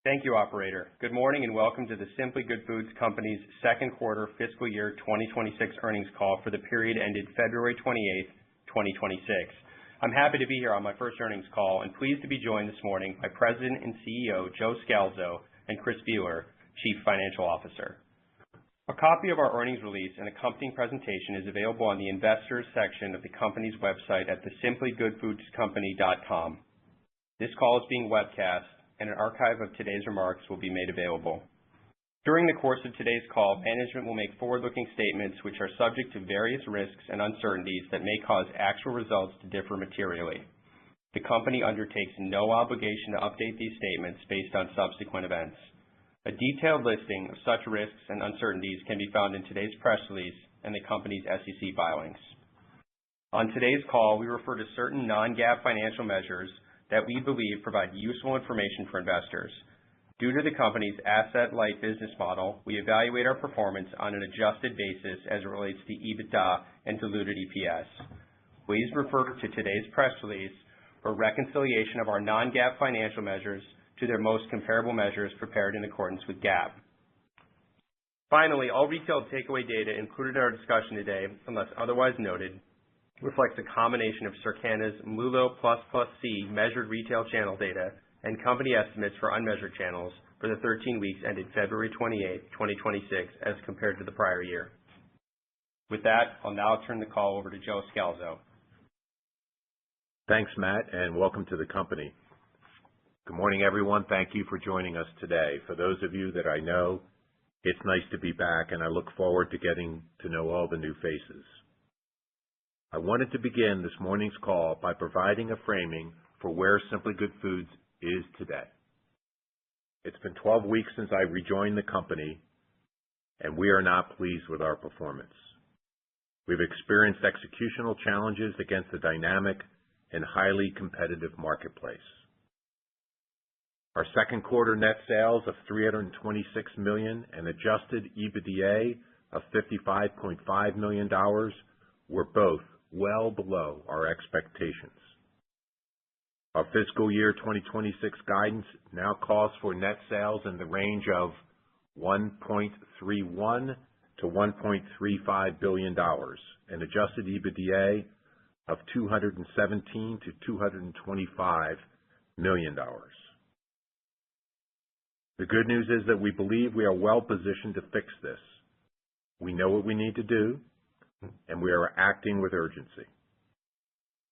Thank you, operator. Good morning and welcome to the Simply Good Foods Company's second quarter fiscal year 2026 earnings call for the period ended February 28th, 2026. I'm happy to be here on my first earnings call and pleased to be joined this morning by President and CEO Joe Scalzo and Chris Bueller, Chief Financial Officer. A copy of our earnings release and accompanying presentation is available on the investors section of the company's website at thesimplygoodfoodscompany.com. This call is being webcast and an archive of today's remarks will be made available. During the course of today's call, management will make forward-looking statements which are subject to various risks and uncertainties that may cause actual results to differ materially. The company undertakes no obligation to update these statements based on subsequent events. A detailed listing of such risks and uncertainties can be found in today's press release and the company's SEC filings. On today's call, we refer to certain non-GAAP financial measures that we believe provide useful information for investors. Due to the company's asset-light business model, we evaluate our performance on an adjusted basis as it relates to EBITDA and diluted EPS. Please refer to today's press release for reconciliation of our non-GAAP financial measures to their most comparable measures prepared in accordance with GAAP. Finally, all retail takeaway data included in our discussion today, unless otherwise noted, reflects a combination of Circana's MULO++C measured retail channel data and company estimates for unmeasured channels for the 13 weeks ended February 28, 2026 as compared to the prior year. With that, I'll now turn the call over to Joe Scalzo. Thanks, Matt, and welcome to the company. Good morning, everyone. Thank you for joining us today. For those of you that I know, it's nice to be back, and I look forward to getting to know all the new faces. I wanted to begin this morning's call by providing a framing for where Simply Good Foods is today. It's been 12 weeks since I rejoined the company, and we are not pleased with our performance. We've experienced executional challenges against a dynamic and highly competitive marketplace. Our second quarter net sales of $326 million and adjusted EBITDA of $55.5 million were both well below our expectations. Our fiscal year 2026 guidance now calls for net sales in the range of $1.31 to $1.35 billion and adjusted EBITDA of $217 to $225 million. The good news is that we believe we are well positioned to fix this. We know what we need to do, and we are acting with urgency.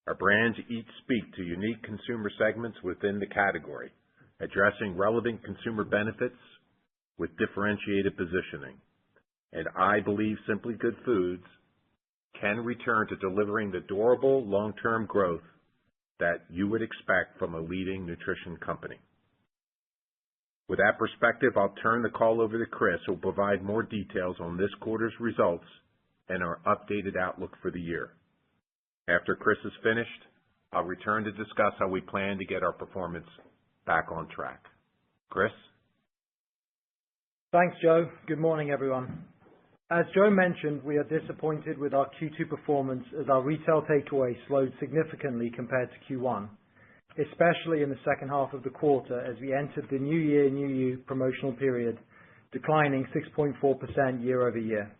Our brands each speak to unique consumer segments within the category, addressing relevant consumer benefits with differentiated positioning. And I believe Simply Good Foods can return to delivering the durable long-term growth that you would expect from a leading nutrition company. With that perspective, I'll turn the call over to Chris, who will provide more details on this quarter's results and our updated outlook for the year. After Chris is finished, I'll return to discuss how we plan to get our performance back on track. Chris? Thanks, Joe. Good morning, everyone. As Joe mentioned, we are disappointed with our Q2 performance as our retail takeaway slowed significantly compared to Q1, especially in the second half of the quarter as we entered the New Year, New You promotional period, declining 6.4% year over year.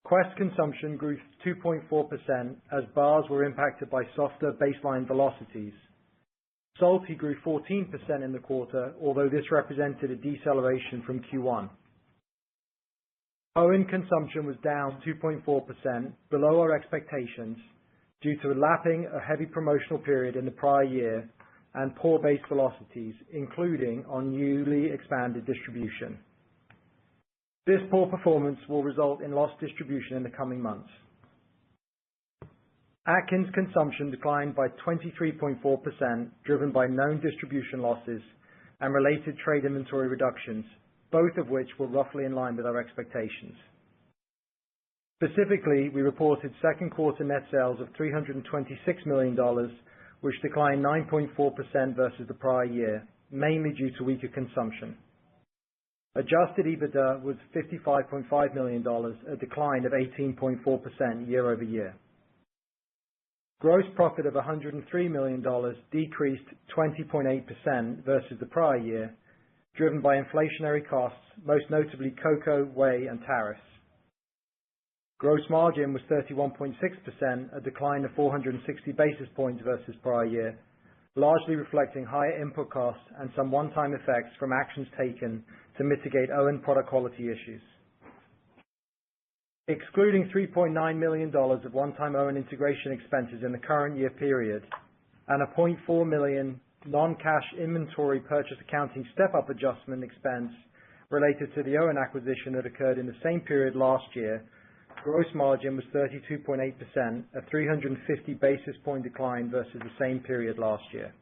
Quest consumption grew 2.4% as bars were impacted by softer baseline velocities. Salty grew 14% in the quarter, although this represented a deceleration from Q1. OWYN consumption was down 2.4%, below our expectations, due to lapping a heavy promotional period in the prior year and poor base velocities, including on newly expanded distribution. This poor performance will result in lost distribution in the coming months. Atkins consumption declined by 23.4%, driven by known distribution losses and related trade inventory reductions, both of which were roughly in line with our expectations. Specifically, we reported second quarter net sales of $326 million, which declined 9.4% versus the prior year, mainly due to weaker consumption. Adjusted EBITDA was $55.5 million, a decline of 18.4% year over year. Gross profit of $103 million decreased 20.8% versus the prior year driven by inflationary costs, most notably cocoa, whey, and tariffs. Gross margin was 31.6%, a decline of 460 basis points versus prior year, largely reflecting higher input costs and some one-time effects from actions taken to mitigate OWYN product quality issues. Excluding $3.9 million of one-time OWYN integration expenses in the current year period and a $0.4 million non-cash inventory purchase accounting step-up adjustment expense related to the OWYN acquisition that occurred in the same period last year, gross margin was 32.8%, a 350 basis point decline versus the same period last year.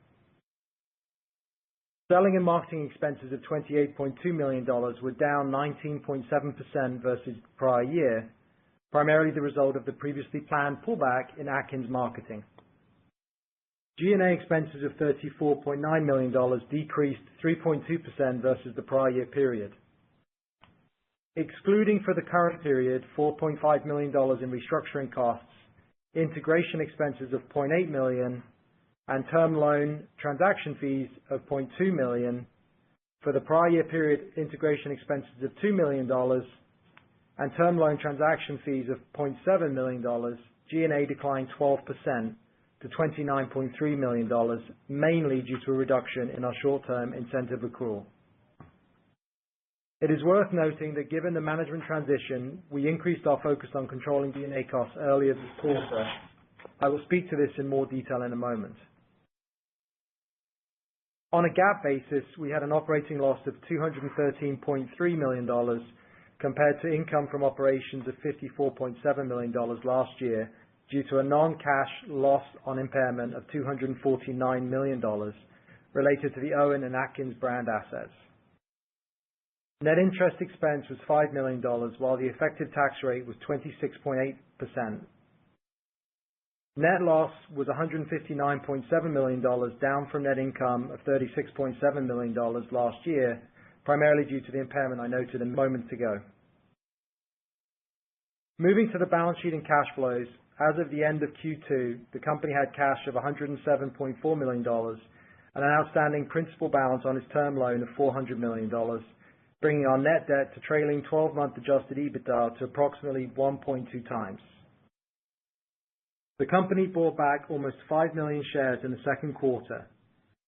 Selling and marketing expenses of $28.2 million were down 19.7% versus prior year, primarily the result of the previously planned pullback in Atkins marketing. G&A expenses of $34.9 million decreased 3.2% versus the prior year period. Excluding for the current period $4.5 million in restructuring costs, integration expenses of $0.8 million, and term loan transaction fees of $0.2 million, for the prior year period integration expenses of $2 million and term loan transaction fees of $0.7 million, G&A declined 12% to $29.3 million, mainly due to a reduction in our short-term incentive accrual. It is worth noting that given the management transition, we increased our focus on controlling G&A costs earlier this quarter. I will speak to this in more detail in a moment. On a GAAP basis, we had an operating loss of $213.3 million compared to income from operations of $54.7 million last year due to a non-cash loss on impairment of $249 million related to the OWYN and Atkins brand assets. Net interest expense was $5 million, while the effective tax rate was 26.8%. Net loss was $159.7 million, down from net income of $36.7 million last year, primarily due to the impairment I noted a moment ago. Moving to the balance sheet and cash flows, as of the end of Q2, the company had cash of $107.4 million and an outstanding principal balance on its term loan of $400 million, bringing our net debt to trailing 12-month adjusted EBITDA to approximately 1.2 times. The company bought back almost 5 million shares in the second quarter.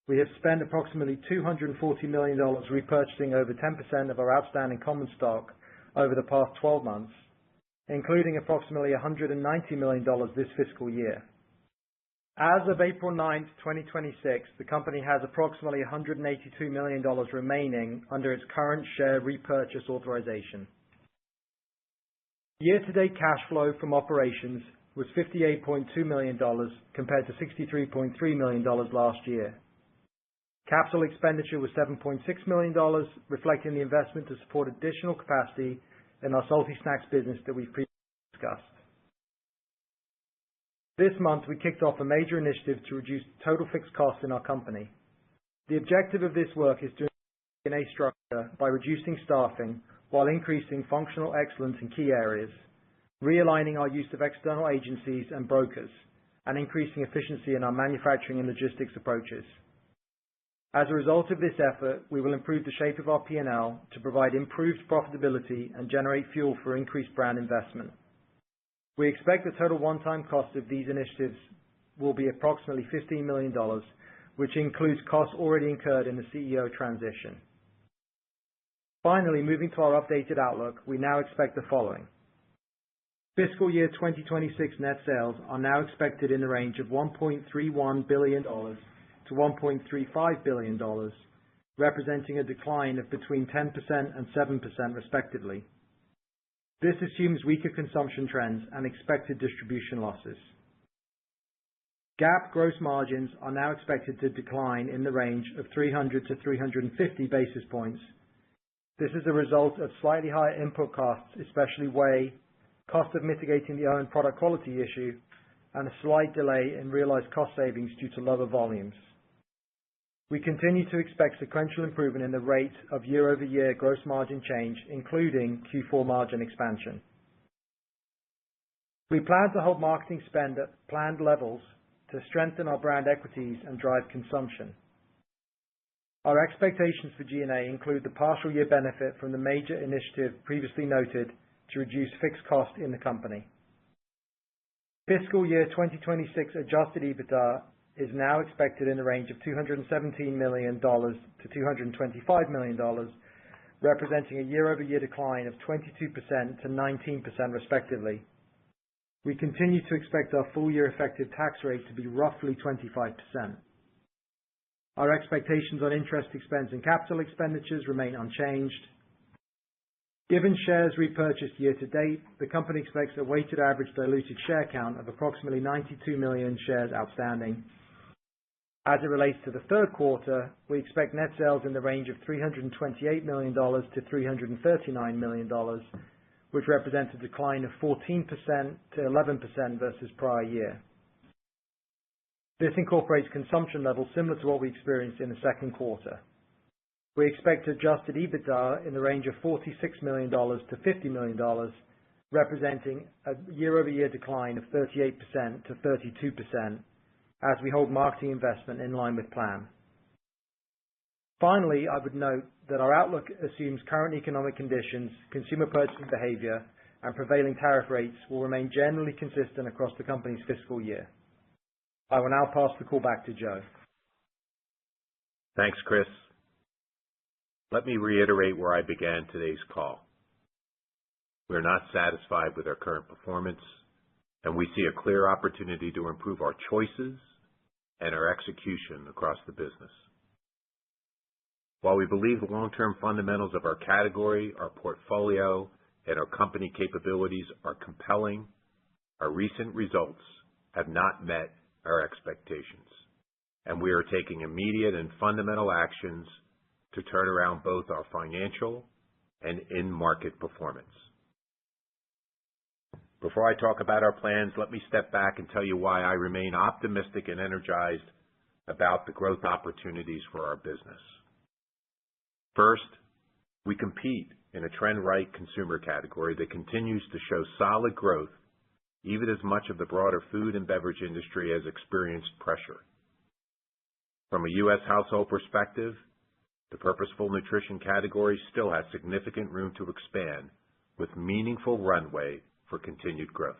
We have spent approximately $240 million repurchasing over 10% of our outstanding common stock over the past 12 months, including approximately $190 million this fiscal year. As of April 9, 2026, the company has approximately $182 million remaining under its current share repurchase authorization. Year-to-date cash flow from operations was $58.2 million compared to $63.3 million last year. Capital expenditure was $7.6 million, reflecting the investment to support additional capacity in our salty snacks business that we've previously discussed. This month, we kicked off a major initiative to reduce total fixed costs in our company. The objective of this work is to improve G&A structure by reducing staffing while increasing functional excellence in key areas, realigning our use of external agencies and brokers, and increasing efficiency in our manufacturing and logistics approaches. As a result of this effort, we will improve the shape of our P&L to provide improved profitability and generate fuel for increased brand investment. We expect the total one-time cost of these initiatives will be approximately $15 million, which includes costs already incurred in the CEO transition. Finally, moving to our updated outlook, we now expect the following. Fiscal year 2026 net sales are now expected in the range of $1.31 billion to $1.35 billion, representing a decline of between 10% and 7% respectively. This assumes weaker consumption trends and expected distribution losses. GAAP gross margins are now expected to decline in the range of 300 to 350 basis points. This is a result of slightly higher input costs, especially whey, cost of mitigating the OWYN product quality issue, and a slight delay in realized cost savings due to lower volumes. We continue to expect sequential improvement in the rate of year-over-year gross margin change, including Q4 margin expansion. We plan to hold marketing spend at planned levels to strengthen our brand equities and drive consumption. Our expectations for G&A include the partial year benefit from the major initiative previously noted to reduce fixed cost in the company. Fiscal year 2026 adjusted EBITDA is now expected in the range of $217 million to $225 million, representing a year-over-year decline of 22% to 19% respectively. We continue to expect our full-year effective tax rate to be roughly 25%. Our expectations on interest expense and capital expenditures remain unchanged. Given shares repurchased year to date, the company expects a weighted average diluted share count of approximately 92 million shares outstanding. As it relates to the third quarter, we expect net sales in the range of $328 million to $339 million, which represents a decline of 14% to 11% versus prior year. This incorporates consumption levels similar to what we experienced in the second quarter. We expect adjusted EBITDA in the range of $46 million to $50 million, representing a year-over-year decline of 38% to 32%, as we hold marketing investment in line with plan. Finally, I would note that our outlook assumes current economic conditions, consumer purchasing behavior, and prevailing tariff rates will remain generally consistent across the company's fiscal year. I will now pass the call back to Joe. Thanks, Chris. Let me reiterate where I began today's call. We're not satisfied with our current performance, and we see a clear opportunity to improve our choices and our execution across the business. While we believe the long-term fundamentals of our category, our portfolio, and our company capabilities are compelling, our recent results have not met our expectations, and we are taking immediate and fundamental actions to turn around both our financial and in-market performance. Before I talk about our plans, let me step back and tell you why I remain optimistic and energized about the growth opportunities for our business. First, we compete in a trend-right consumer category that continues to show solid growth, even as much of the broader food and beverage industry has experienced pressure. From a U.S. household perspective, the purposeful nutrition category still has significant room to expand, with meaningful runway for continued growth.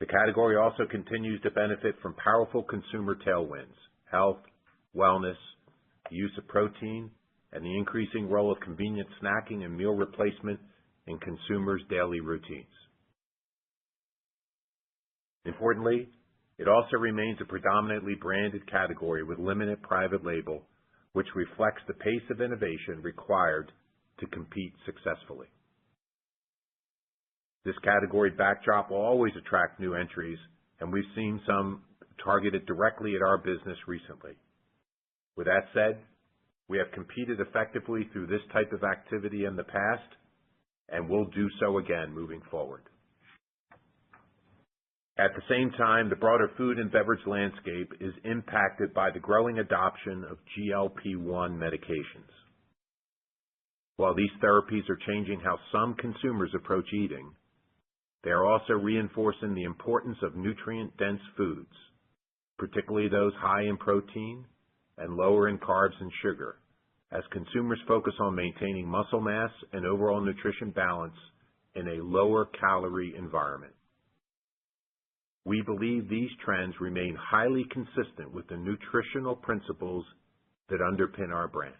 The category also continues to benefit from powerful consumer tailwinds, health, wellness, the use of protein, and the increasing role of convenient snacking and meal replacement in consumers' daily routines. Importantly, it also remains a predominantly branded category with limited private label, which reflects the pace of innovation required to compete successfully. This category backdrop will always attract new entries, and we've seen some targeted directly at our business recently. With that said, we have competed effectively through this type of activity in the past, and will do so again moving forward. At the same time, the broader food and beverage landscape is impacted by the growing adoption of GLP-1 medications. While these therapies are changing how some consumers approach eating, they are also reinforcing the importance of nutrient-dense foods, particularly those high in protein and lower in carbs and sugar, as consumers focus on maintaining muscle mass and overall nutrition balance in a lower-calorie environment. We believe these trends remain highly consistent with the nutritional principles that underpin our brands.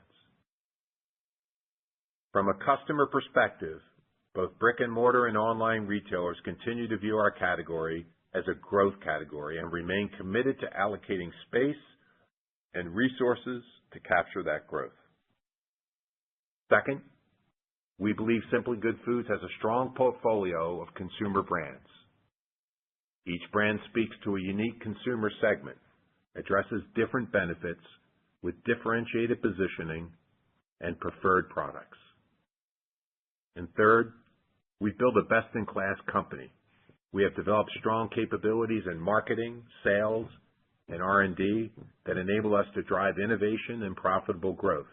From a customer perspective, both brick-and-mortar and online retailers continue to view our category as a growth category and remain committed to allocating space and resources to capture that growth. Second, we believe Simply Good Foods has a strong portfolio of consumer brands. Each brand speaks to a unique consumer segment, addresses different benefits with differentiated positioning and preferred products. And third, we've built a best-in-class company. We have developed strong capabilities in marketing, sales, and R&D that enable us to drive innovation and profitable growth.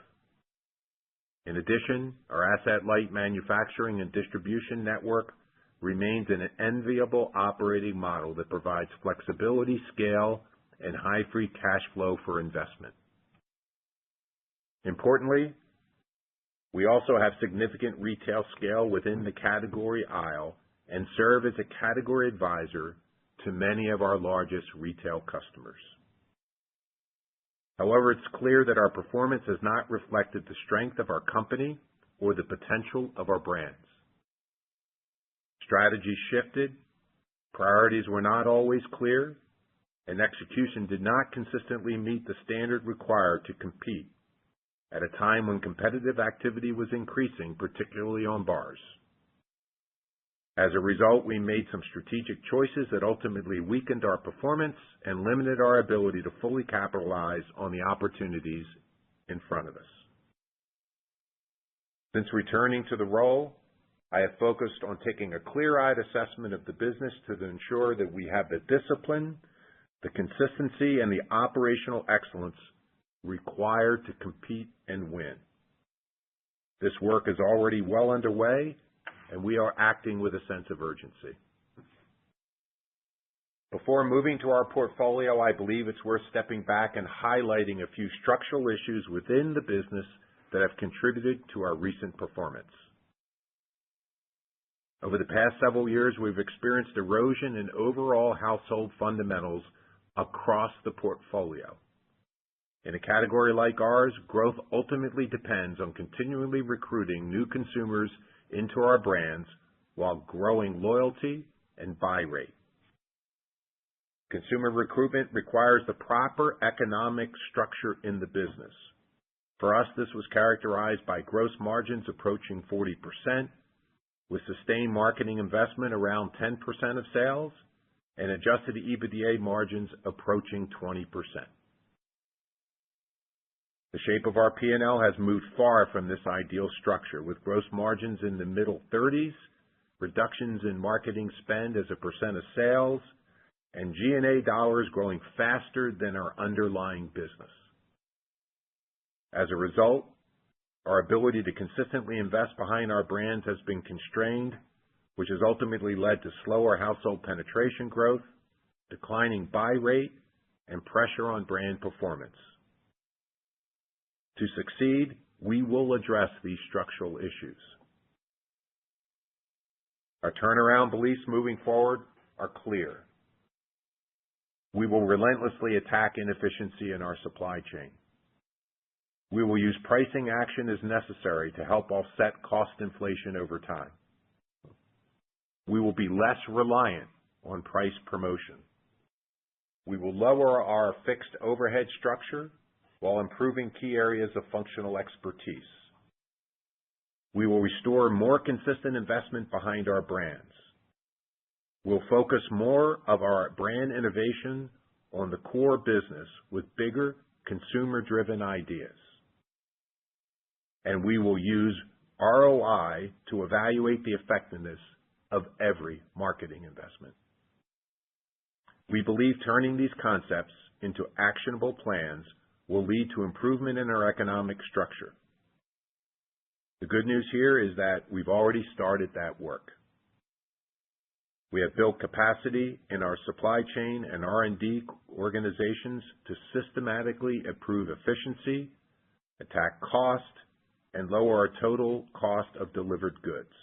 In addition, our asset-light manufacturing and distribution network remains an enviable operating model that provides flexibility, scale, and high free cash flow for investment. Importantly, we also have significant retail scale within the category aisle and serve as a category advisor to many of our largest retail customers. However, it's clear that our performance has not reflected the strength of our company or the potential of our brands. Strategies shifted, priorities were not always clear, and execution did not consistently meet the standard required to compete at a time when competitive activity was increasing, particularly on bars. As a result, we made some strategic choices that ultimately weakened our performance and limited our ability to fully capitalize on the opportunities in front of us. Since returning to the role, I have focused on taking a clear-eyed assessment of the business to ensure that we have the discipline, the consistency, and the operational excellence required to compete and win. This work is already well underway, and we are acting with a sense of urgency. Before moving to our portfolio, I believe it's worth stepping back and highlighting a few structural issues within the business that have contributed to our recent performance. Over the past several years, we've experienced erosion in overall household fundamentals across the portfolio. In a category like ours, growth ultimately depends on continually recruiting new consumers into our brands while growing loyalty and buy rate. Consumer recruitment requires the proper economic structure in the business. For us, this was characterized by gross margins approaching 40%, with sustained marketing investment around 10% of sales, and adjusted EBITDA margins approaching 20%. The shape of our P&L has moved far from this ideal structure, with gross margins in the middle 30s, reductions in marketing spend as a percent of sales, and G&A dollars growing faster than our underlying business. As a result, our ability to consistently invest behind our brands has been constrained, which has ultimately led to slower household penetration growth, declining buy rate, and pressure on brand performance. To succeed, we will address these structural issues. Our turnaround beliefs moving forward are clear. We will relentlessly attack inefficiency in our supply chain. We will use pricing action as necessary to help offset cost inflation over time. We will be less reliant on price promotion. We will lower our fixed overhead structure while improving key areas of functional expertise. We will restore more consistent investment behind our brands. We'll focus more of our brand innovation on the core business with bigger consumer-driven ideas. And we will use ROI to evaluate the effectiveness of every marketing investment. We believe turning these concepts into actionable plans will lead to improvement in our economic structure. The good news here is that we've already started that work. We have built capacity in our supply chain and R&D organizations to systematically improve efficiency, attack cost, and lower our total cost of delivered goods.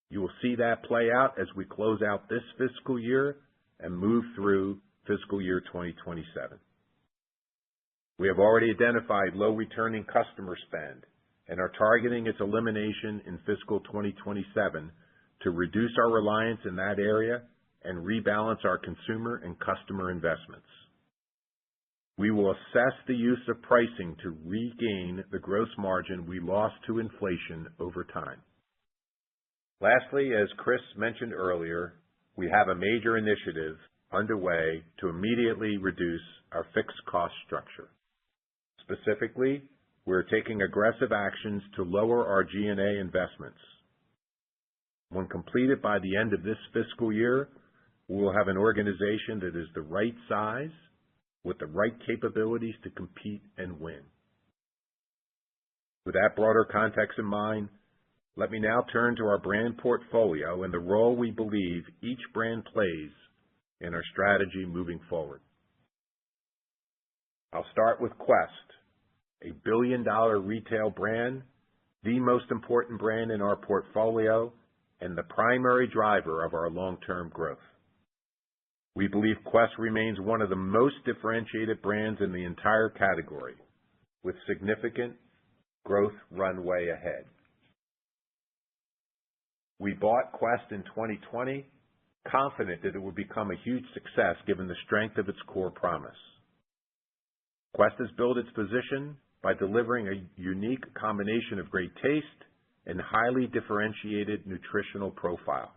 You will see that play out as we close out this fiscal year and move through fiscal year 2027. We have already identified low returning customer spend and are targeting its elimination in fiscal 2027 to reduce our reliance in that area and rebalance our consumer and customer investments. We will assess the use of pricing to regain the gross margin we lost to inflation over time. Lastly, as Chris mentioned earlier, we have a major initiative underway to immediately reduce our fixed cost structure. Specifically, we're taking aggressive actions to lower our G&A investments. When completed by the end of this fiscal year, we will have an organization that is the right size with the right capabilities to compete and win. With that broader context in mind, let me now turn to our brand portfolio and the role we believe each brand plays in our strategy moving forward. I'll start with Quest, a billion-dollar retail brand, the most important brand in our portfolio, and the primary driver of our long-term growth. We believe Quest remains one of the most differentiated brands in the entire category, with significant growth runway ahead. We bought Quest in 2020, confident that it would become a huge success given the strength of its core promise. Quest has built its position by delivering a unique combination of great taste and highly differentiated nutritional profile.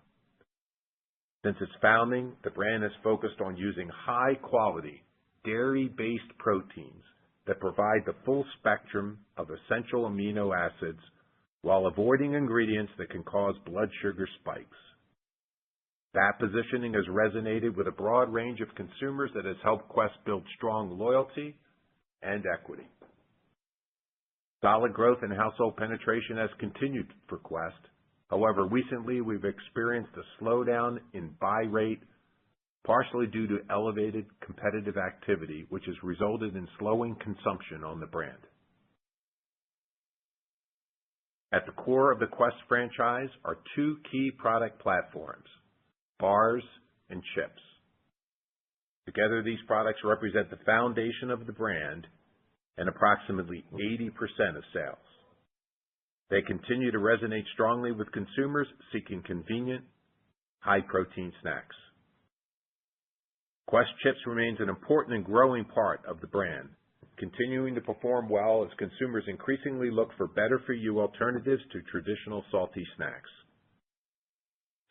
Since its founding, the brand has focused on using high-quality, dairy-based proteins that provide the full spectrum of essential amino acids while avoiding ingredients that can cause blood sugar spikes. That positioning has resonated with a broad range of consumers that has helped Quest build strong loyalty and equity. Solid growth in household penetration has continued for Quest. However, recently we've experienced a slowdown in buy rate, partially due to elevated competitive activity, which has resulted in slowing consumption on the brand. At the core of the Quest franchise are two key product platforms, bars and chips. Together, these products represent the foundation of the brand and approximately 80% of sales. They continue to resonate strongly with consumers seeking convenient, high-protein snacks. Quest Chips remains an important and growing part of the brand, continuing to perform well as consumers increasingly look for better-for-you alternatives to traditional salty snacks.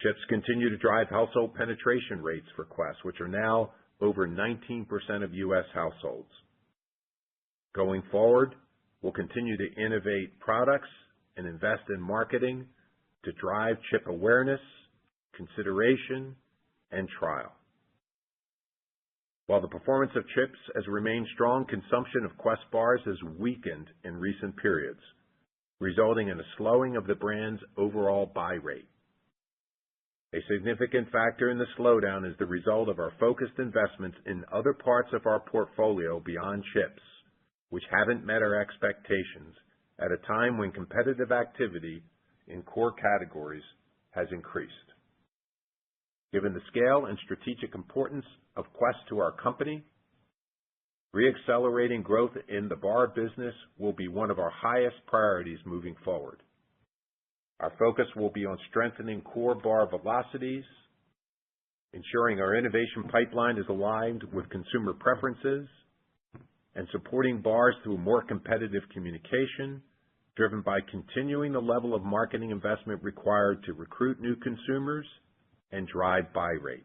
Chips continue to drive household penetration rates for Quest, which are now over 19% of U.S. households. Going forward, we'll continue to innovate products and invest in marketing to drive chip awareness, consideration, and trial. While the performance of chips has remained strong, consumption of Quest bars has weakened in recent periods, resulting in a slowing of the brand's overall buy rate. A significant factor in the slowdown is the result of our focused investments in other parts of our portfolio beyond chips, which haven't met our expectations at a time when competitive activity in core categories has increased. Given the scale and strategic importance of Quest to our company, re-accelerating growth in the bar business will be one of our highest priorities moving forward. Our focus will be on strengthening core bar velocities, ensuring our innovation pipeline is aligned with consumer preferences, and supporting bars through more competitive communication, driven by continuing the level of marketing investment required to recruit new consumers and drive buy rate.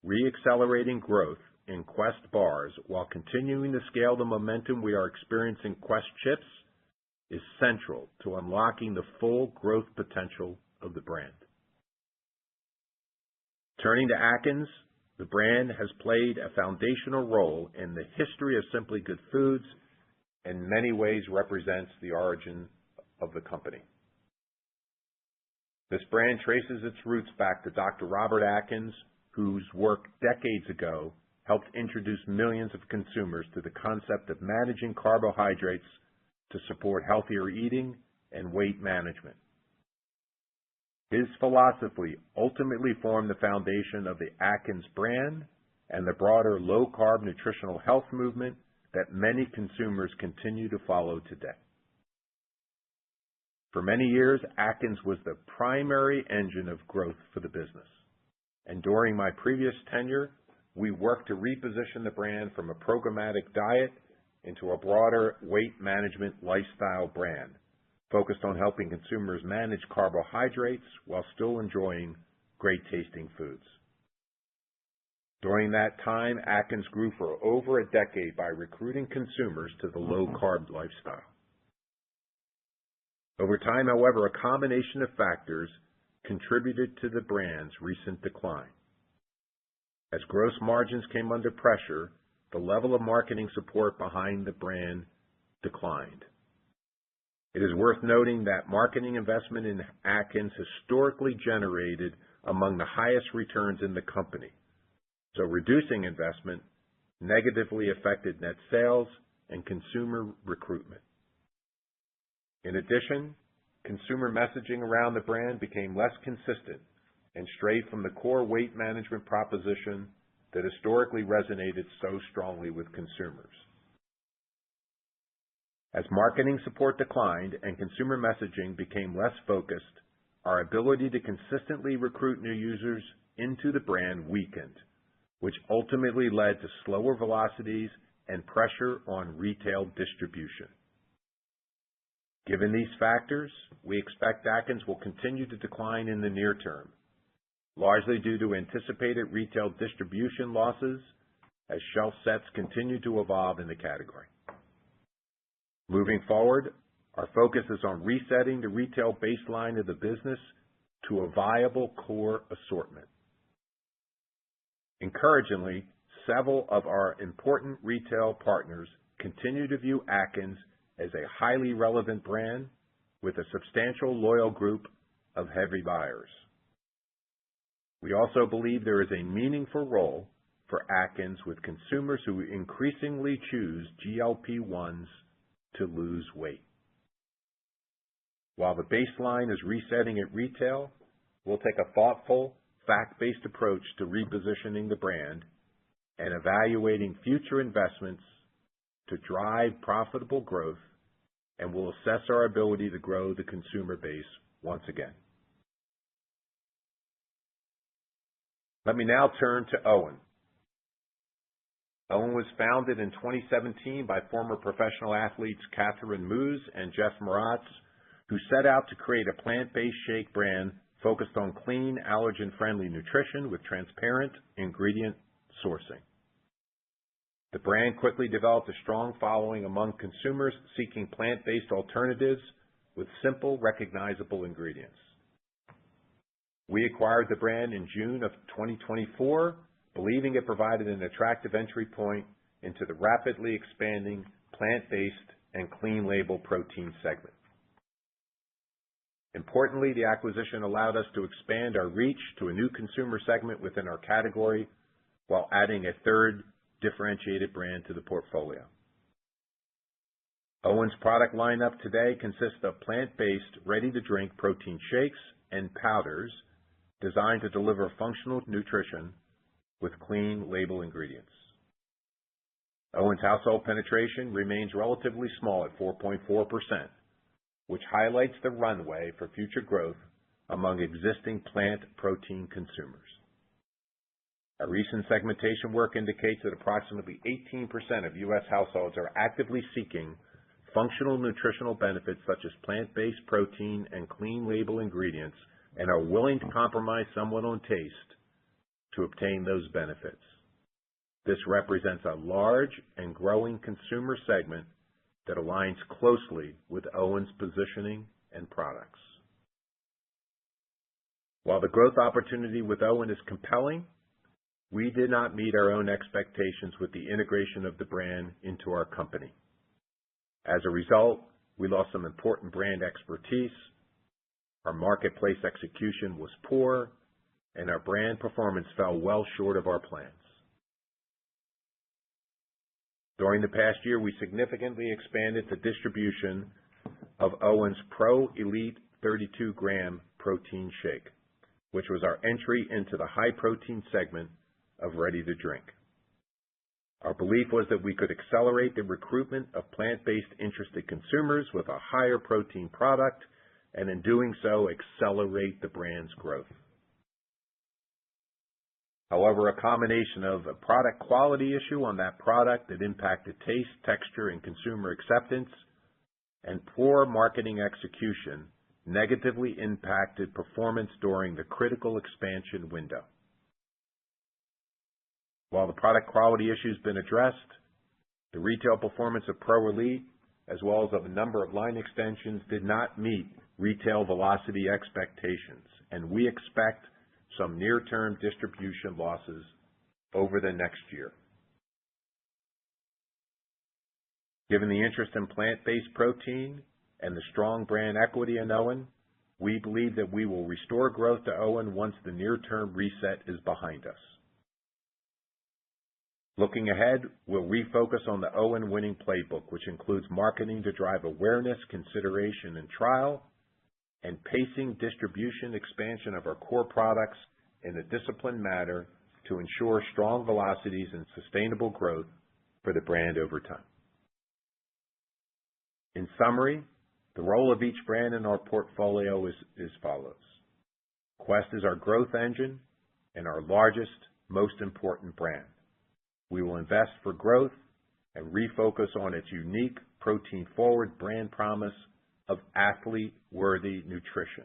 Re-accelerating growth in Quest bars while continuing to scale the momentum we are experiencing Quest chips is central to unlocking the full growth potential of the brand. Turning to Atkins, the brand has played a foundational role in the history of Simply Good Foods and in many ways represents the origin of the company. This brand traces its roots back to Dr. Robert Atkins, whose work decades ago helped introduce millions of consumers to the concept of managing carbohydrates to support healthier eating and weight management. His philosophy ultimately formed the foundation of the Atkins brand and the broader low-carb nutritional health movement that many consumers continue to follow today. For many years, Atkins was the primary engine of growth for the business. And during my previous tenure, we worked to reposition the brand from a programmatic diet into a broader weight management lifestyle brand, focused on helping consumers manage carbohydrates while still enjoying great tasting foods. During that time, Atkins grew for over a decade by recruiting consumers to the low-carb lifestyle. Over time, however, a combination of factors contributed to the brand's recent decline. As gross margins came under pressure, the level of marketing support behind the brand declined. It is worth noting that marketing investment in Atkins historically generated among the highest returns in the company, so reducing investment negatively affected net sales and consumer recruitment. In addition, consumer messaging around the brand became less consistent and strayed from the core weight management proposition that historically resonated so strongly with consumers. As marketing support declined and consumer messaging became less focused, our ability to consistently recruit new users into the brand weakened, which ultimately led to slower velocities and pressure on retail distribution. Given these factors, we expect Atkins will continue to decline in the near term, largely due to anticipated retail distribution losses as shelf sets continue to evolve in the category. Moving forward, our focus is on resetting the retail baseline of the business to a viable core assortment. Encouragingly, several of our important retail partners continue to view Atkins as a highly relevant brand with a substantial loyal group of heavy buyers. We also believe there is a meaningful role for Atkins with consumers who increasingly choose GLP-1s to lose weight. While the baseline is resetting at retail, we'll take a thoughtful, fact-based approach to repositioning the brand and evaluating future investments to drive profitable growth, and we'll assess our ability to grow the consumer base once again. Let me now turn to OWYN. OWYN was founded in 2017 by former professional athletes Catherine Moose and Jeff Moratz, who set out to create a plant-based shake brand focused on clean, allergen-friendly nutrition with transparent ingredient sourcing. The brand quickly developed a strong following among consumers seeking plant-based alternatives with simple, recognizable ingredients. We acquired the brand in June of 2024, believing it provided an attractive entry point into the rapidly expanding plant-based and clean label protein segment. Importantly, the acquisition allowed us to expand our reach to a new consumer segment within our category while adding a third differentiated brand to the portfolio. OWYN's product lineup today consists of plant-based, ready-to-drink protein shakes and powders designed to deliver functional nutrition with clean label ingredients. OWYN's household penetration remains relatively small at 4.4%, which highlights the runway for future growth among existing plant protein consumers. Our recent segmentation work indicates that approximately 18% of U.S. households are actively seeking functional nutritional benefits such as plant-based protein and clean label ingredients and are willing to compromise somewhat on taste to obtain those benefits. This represents a large and growing consumer segment that aligns closely with OWYN's positioning and products. While the growth opportunity with OWYN is compelling, we did not meet our own expectations with the integration of the brand into our company. As a result, we lost some important brand expertise, our marketplace execution was poor, and our brand performance fell well short of our plans. During the past year, we significantly expanded the distribution of OWYN's Pro Elite 32-gram protein shake, which was our entry into the high-protein segment of ready-to-drink. Our belief was that we could accelerate the recruitment of plant-based interested consumers with a higher protein product, and in doing so, accelerate the brand's growth. However, a combination of a product quality issue on that product that impacted taste, texture, and consumer acceptance, and poor marketing execution negatively impacted performance during the critical expansion window. While the product quality issue has been addressed, the retail performance of Pro Elite, as well as of a number of line extensions, did not meet retail velocity expectations, and we expect some near-term distribution losses over the next year. Given the interest in plant-based protein and the strong brand equity in OWYN, we believe that we will restore growth to OWYN once the near-term reset is behind us. Looking ahead, we'll refocus on the OWYN winning playbook, which includes marketing to drive awareness, consideration, and trial, and pacing distribution expansion of our core products in a disciplined manner to ensure strong velocities and sustainable growth for the brand over time. In summary, the role of each brand in our portfolio is as follows. Quest is our growth engine and our largest, most important brand. We will invest for growth and refocus on its unique protein-forward brand promise of athlete-worthy nutrition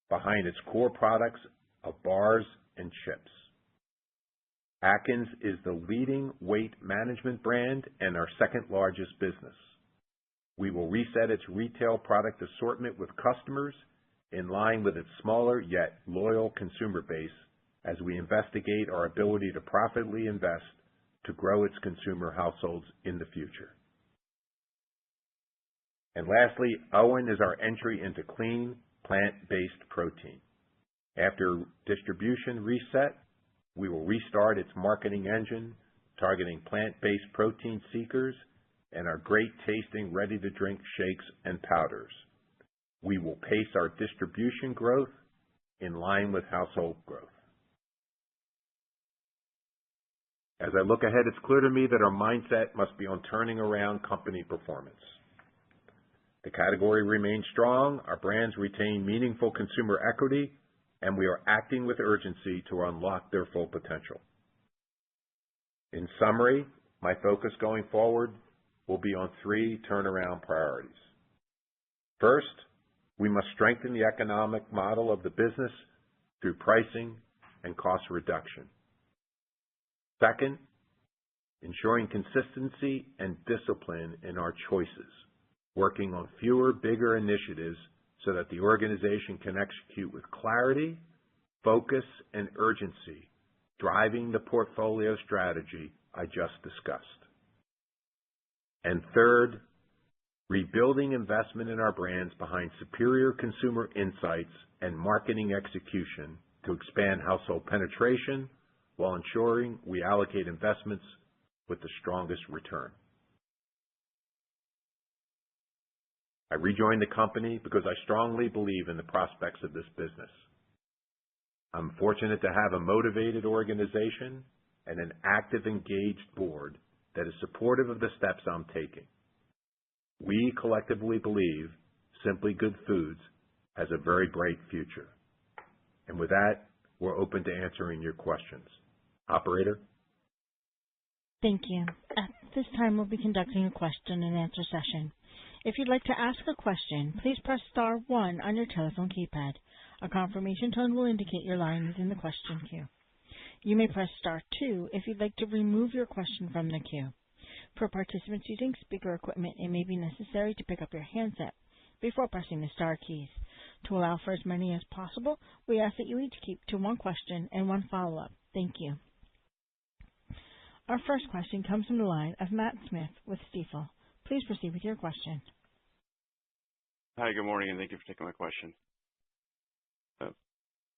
behind its core products of bars and chips. Atkins is the leading weight management brand and our second largest business. We will reset its retail product assortment with customers in line with its smaller yet loyal consumer base as we investigate our ability to profitably invest to grow its consumer households in the future. And lastly, OWYN is our entry into clean, plant-based protein. After distribution reset, we will restart its marketing engine, targeting plant-based protein seekers and our great-tasting, ready-to-drink shakes and powders. We will pace our distribution growth in line with household growth. As I look ahead, it's clear to me that our mindset must be on turning around company performance. The category remains strong, our brands retain meaningful consumer equity, and we are acting with urgency to unlock their full potential. In summary, my focus going forward will be on 3 turnaround priorities. First, we must strengthen the economic model of the business through pricing and cost reduction. Second, ensuring consistency and discipline in our choices, working on fewer, bigger initiatives so that the organization can execute with clarity, focus, and urgency, driving the portfolio strategy I just discussed. And third, rebuilding investment in our brands behind superior consumer insights and marketing execution to expand household penetration while ensuring we allocate investments with the strongest return. I rejoined the company because I strongly believe in the prospects of this business. I'm fortunate to have a motivated organization and an active, engaged board that is supportive of the steps I'm taking. We collectively believe Simply Good Foods has a very bright future. And with that, we're open to answering your questions. Operator? Thank you. At this time, we'll be conducting a question and answer session. If you'd like to ask a question, please press star 1 on your telephone keypad. A confirmation tone will indicate your line is in the question queue. You may press star 2 if you'd like to remove your question from the queue. For participants using speaker equipment, it may be necessary to pick up your handset before pressing the star keys. To allow for as many as possible, we ask that you each keep to 1 question and 1 follow-up. Thank you. Our first question comes from the line of Matt Smith with Stifel. Please proceed with your question. Hi, good morning, and thank you for taking my question.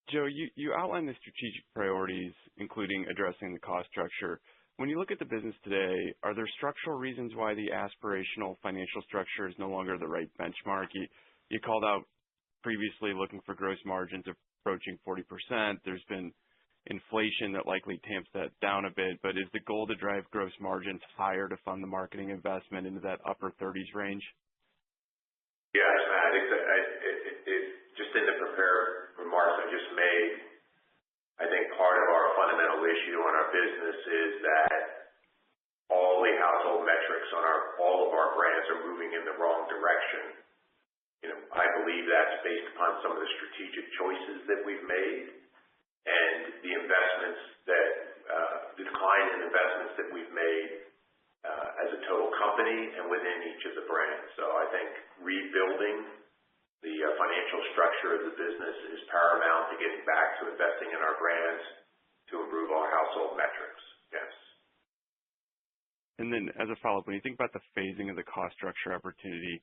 Joe, you outlined the strategic priorities, including addressing the cost structure. When you look at the business today, are there structural reasons why the aspirational financial structure is no longer the right benchmark? You called out previously looking for gross margins approaching 40%. There's been inflation that likely tamps that down a bit, but is the goal to drive gross margins higher to fund the marketing investment into that upper 30s range? Yes, Matt. Just in the prepared remarks I just made, I think part of our fundamental issue on our business is that all the household metrics on all of our brands are moving in the wrong direction. I believe that's based upon some of the strategic choices that we've made and the investments the decline in investments that we've made as a total company and within each of the brands. So I think rebuilding the financial structure of the business is paramount to getting back to investing in our brands to improve our household metrics. Yes. And then as a follow-up, when you think about the phasing of the cost structure opportunity,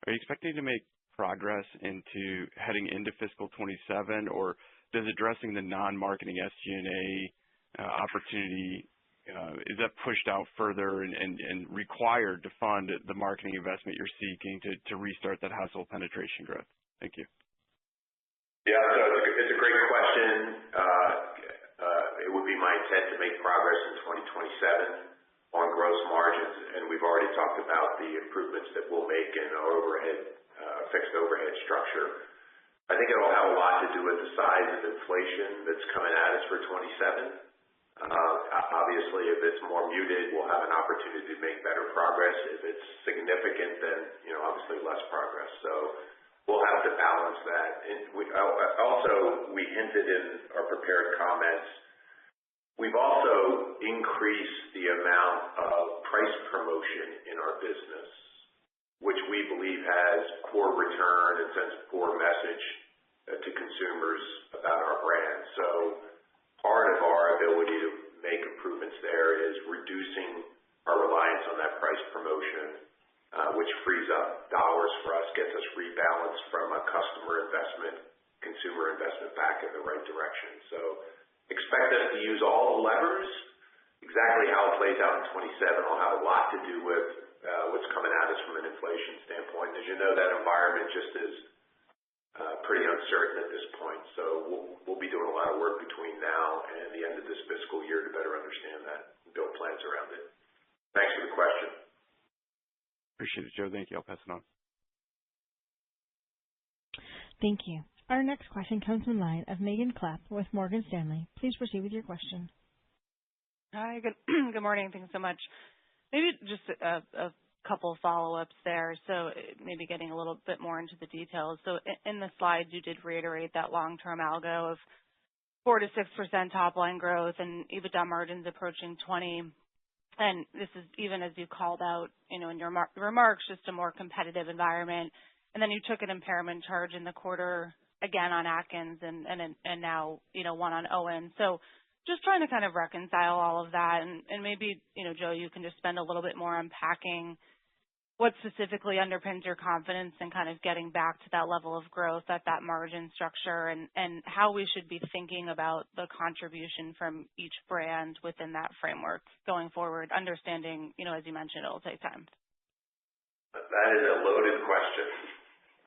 are you expecting to make progress heading into fiscal 27, or does addressing the non-marketing SG&A opportunity is that pushed out further and required to fund the marketing investment you're seeking to restart that household penetration growth? Thank you. Yeah, so it's a great question. It would be my intent to make progress in 2027 on gross margins, and we've already talked about the improvements that we'll make in our fixed overhead structure. I think it'll have a lot to do with the size of inflation that's coming at us for 27. Obviously, if it's more muted, we'll have an opportunity to make better progress. If it's significant, then obviously less progress. So we'll have to balance that. And we hinted in our prepared comments, we've also increased the amount of price promotion in our business, which we believe has poor return and sends a poor message to consumers about our brand. So part of our ability to make improvements there is reducing our reliance on that price promotion, which frees up dollars for us, gets us rebalanced from a consumer investment back in the right direction. So expect us to use all the levers. Exactly how it plays out in 27 will have a lot to do with what's coming at us from an inflation standpoint. As you know, that environment just is pretty uncertain at this point. So we'll be doing a lot of work between now and the end of this fiscal year to better understand that and build plans around it. Thanks for the question. Appreciate it, Joe. Thank you. I'll pass it on. Thank you. Our next question comes from the line of Megan Clapp with Morgan Stanley. Please proceed with your question. Hi, good morning. Thanks so much. Maybe just a couple follow-ups there. So maybe getting a little bit more into the details. So in the slides, you did reiterate that long-term algo of 4 to 6% top-line growth and EBITDA margins approaching 20%. And this is even as you called out, in your remarks, just a more competitive environment. And then you took an impairment charge in the quarter again on Atkins and now, one on OWYN. So just trying to kind of reconcile all of that. And maybe, Joe, you can just spend a little bit more unpacking what specifically underpins your confidence in kind of getting back to that level of growth at that margin structure and how we should be thinking about the contribution from each brand within that framework going forward, understanding, as you mentioned, it'll take time. That is a loaded question.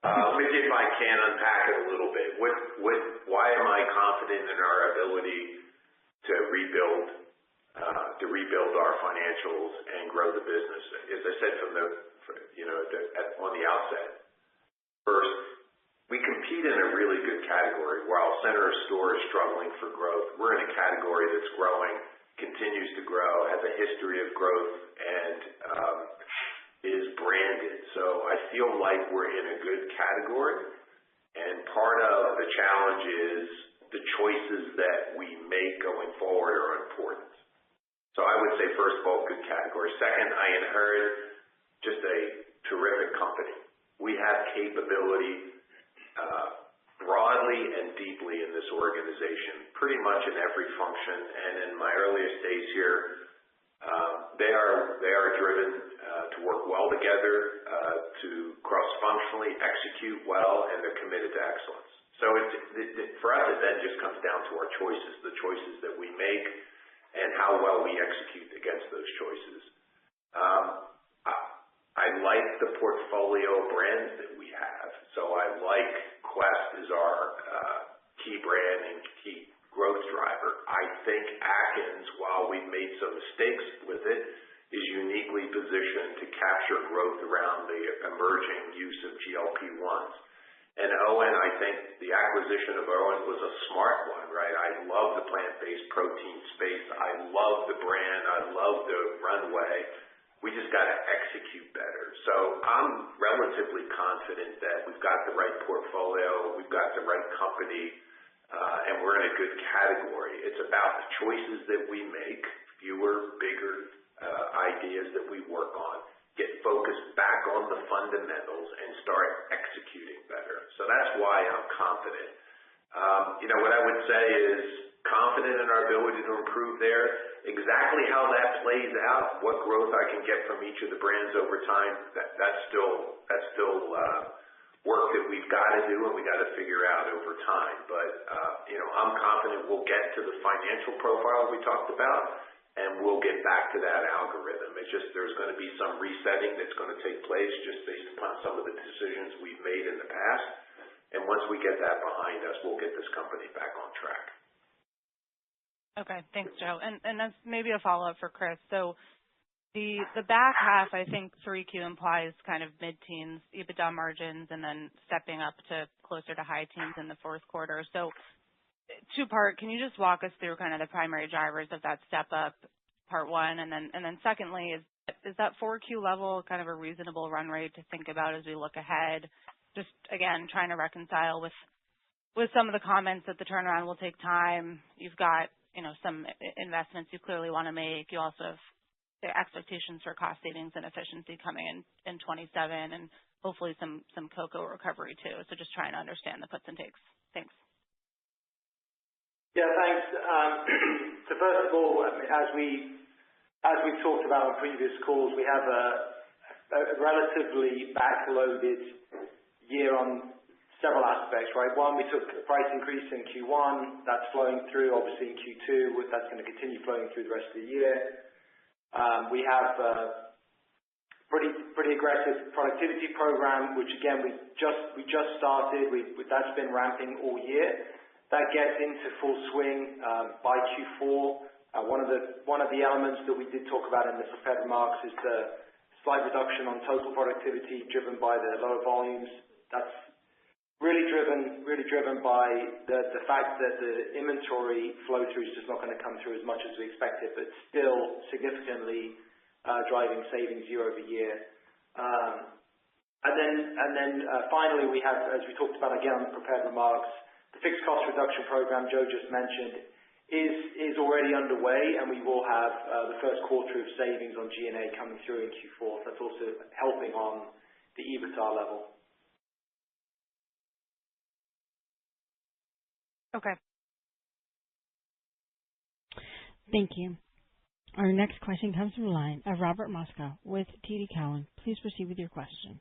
Let me see if I can unpack it a little bit. Why am I confident in our ability to rebuild our financials and grow the business? As I said on the outset, first, we compete in a really good category. While center of store is struggling for growth, we're in a category that's growing, continues to grow, has a history of growth, and is branded. So I feel like we're in a good category, and part of the challenge is the choices that we make going forward are important. So I would say, first of all, good category. Second, I inherited just a terrific company. We have capability broadly and deeply in this organization, pretty much in every function. And in my earliest days here, they are driven to work well together, to cross-functionally execute well, and they're committed to excellence. So for us, it then just comes down to our choices, the choices that we make, and how well we execute against those choices. I like the portfolio of brands that we have. So I like Quest as our key brand and key growth driver. I think Atkins, while we've made some mistakes with it, is uniquely positioned to capture growth around the emerging use of GLP-1s. And OWYN, I think the acquisition of OWYN was a smart one, right? I love the plant-based protein space. I love the brand. I love the runway. We just got to execute better. So I'm relatively confident that we've got the right portfolio, we've got the right company, and we're in a good category. It's about the choices that we make, fewer, bigger ideas that we work on, get focused back on the fundamentals, and start executing better. So that's why I'm confident. What I would say is confident in our ability to improve there. Exactly how that plays out, what growth I can get from each of the brands over time, that's still work that we've got to do and we got to figure out over time. But I'm confident we'll get to the financial profile we talked about, and we'll get back to that algorithm. It's just there's going to be some resetting that's going to take place just based upon some of the decisions we've made in the past. And once we get that behind us, we'll get this company back on track. Okay, thanks, Joe. And that's maybe a follow-up for Chris. So the back half, I think 3Q implies kind of mid-teens EBITDA margins and then stepping up to closer to high teens in the fourth quarter. So two-part, can you just walk us through kind of the primary drivers of that step up, part one, and then secondly, is that 4Q level kind of a reasonable run rate to think about as we look ahead? Just again, trying to reconcile with some of the comments that the turnaround will take time. You've got some investments you clearly want to make. You also have the expectations for cost savings and efficiency coming in 27, and hopefully some cocoa recovery too. So just trying to understand the puts and takes. Thanks. Yeah, thanks. So first of all, as we've talked about on previous calls, we have a relatively backloaded year on several aspects, right? One, we took a price increase in Q1. That's flowing through, obviously, in Q2. That's going to continue flowing through the rest of the year. We have a pretty aggressive productivity program, which again we just started. That's been ramping all year. That gets into full swing by Q4. One of the elements that we did talk about in the prepared remarks is the slight reduction on total productivity driven by the lower volumes. That's really driven by the fact that the inventory flow through is just not going to come through as much as we expected, but still significantly driving savings year over year. And then finally, we have, as we talked about again on the prepared remarks, the fixed cost reduction program Joe just mentioned is already underway, and we will have the first quarter of savings on G&A coming through in Q4. That's also helping on the EBITDA level. Okay. Thank you. Our next question comes from the line of Robert Moskow with TD Cowen. Please proceed with your question.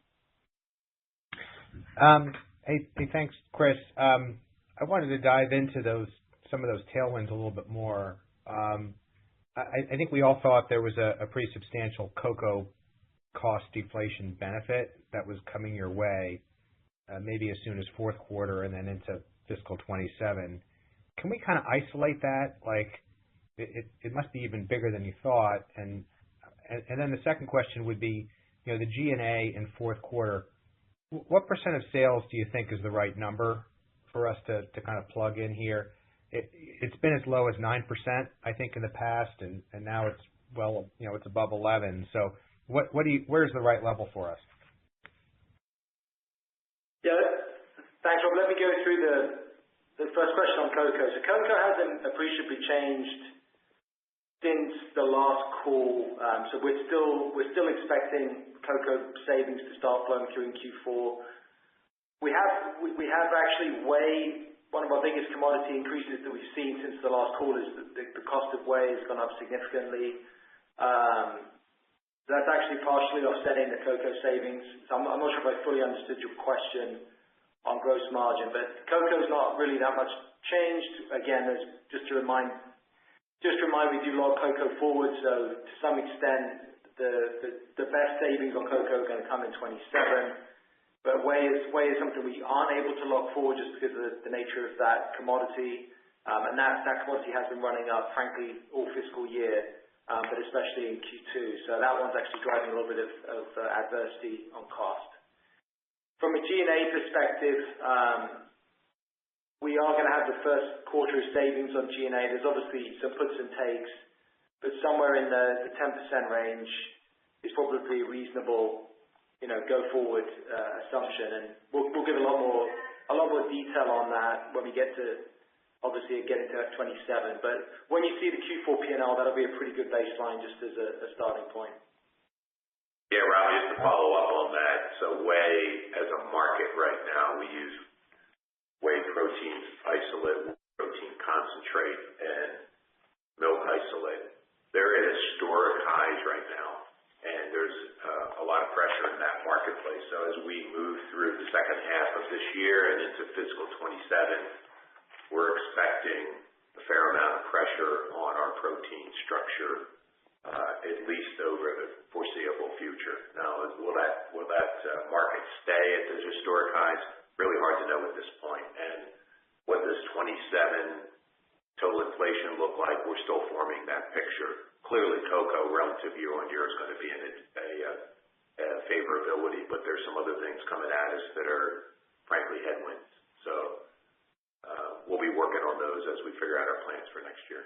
Hey, thanks, Chris. I wanted to dive into some of those tailwinds a little bit more. I think we all thought there was a pretty substantial cocoa cost deflation benefit that was coming your way, maybe as soon as fourth quarter and then into fiscal 27. Can we kind of isolate that? Like, it must be even bigger than you thought. And then the second question would be, the G&A in fourth quarter, what % of sales do you think is the right number for us to kind of plug in here? It's been as low as 9%, I think, in the past, and now it's it's above 11. So where's the right level for us? Yeah, thanks, Rob. Let me go through the first question on cocoa. So cocoa hasn't appreciably changed since the last call. So we're still expecting cocoa savings to start flowing through in Q4. We have actually whey. One of our biggest commodity increases that we've seen since the last call is the cost of whey has gone up significantly. That's actually partially offsetting the cocoa savings. So I'm not sure if I fully understood your question on gross margin, but cocoa's not really that much changed. Again, just to remind, we do log cocoa forward, so to some extent, the best savings on cocoa are going to come in 27. But whey is something we aren't able to lock forward just because of the nature of that commodity. And that commodity has been running up, frankly, all fiscal year, but especially in Q2. So that one's actually driving a little bit of adversity on cost. From a G&A perspective, we are going to have the first quarter of savings on G&A. There's obviously some puts and takes, but somewhere in the 10% range is probably a reasonable go forward assumption, and we'll give a lot more detail on that when we get into that 27. But when you see the Q4 P&L, that'll be a pretty good baseline just as a starting point. Yeah, Rob, just to follow up on that. So whey as a market right now, we use whey protein isolate, protein concentrate, and milk isolate. They're at historic highs right now, and there's a lot of pressure in that marketplace. So as we move through the second half of this year and into fiscal 27, we're expecting the fair amount of pressure on our protein structure, at least over the foreseeable future. Now, will that market stay at those historic highs? Really hard to know at this point. And what does 27 total inflation look like? We're still forming that picture. Clearly, cocoa relative year on year is going to be in a favorability, but there's some other things coming at us that are frankly headwinds. So we'll be working on those as we figure out our plans for next year.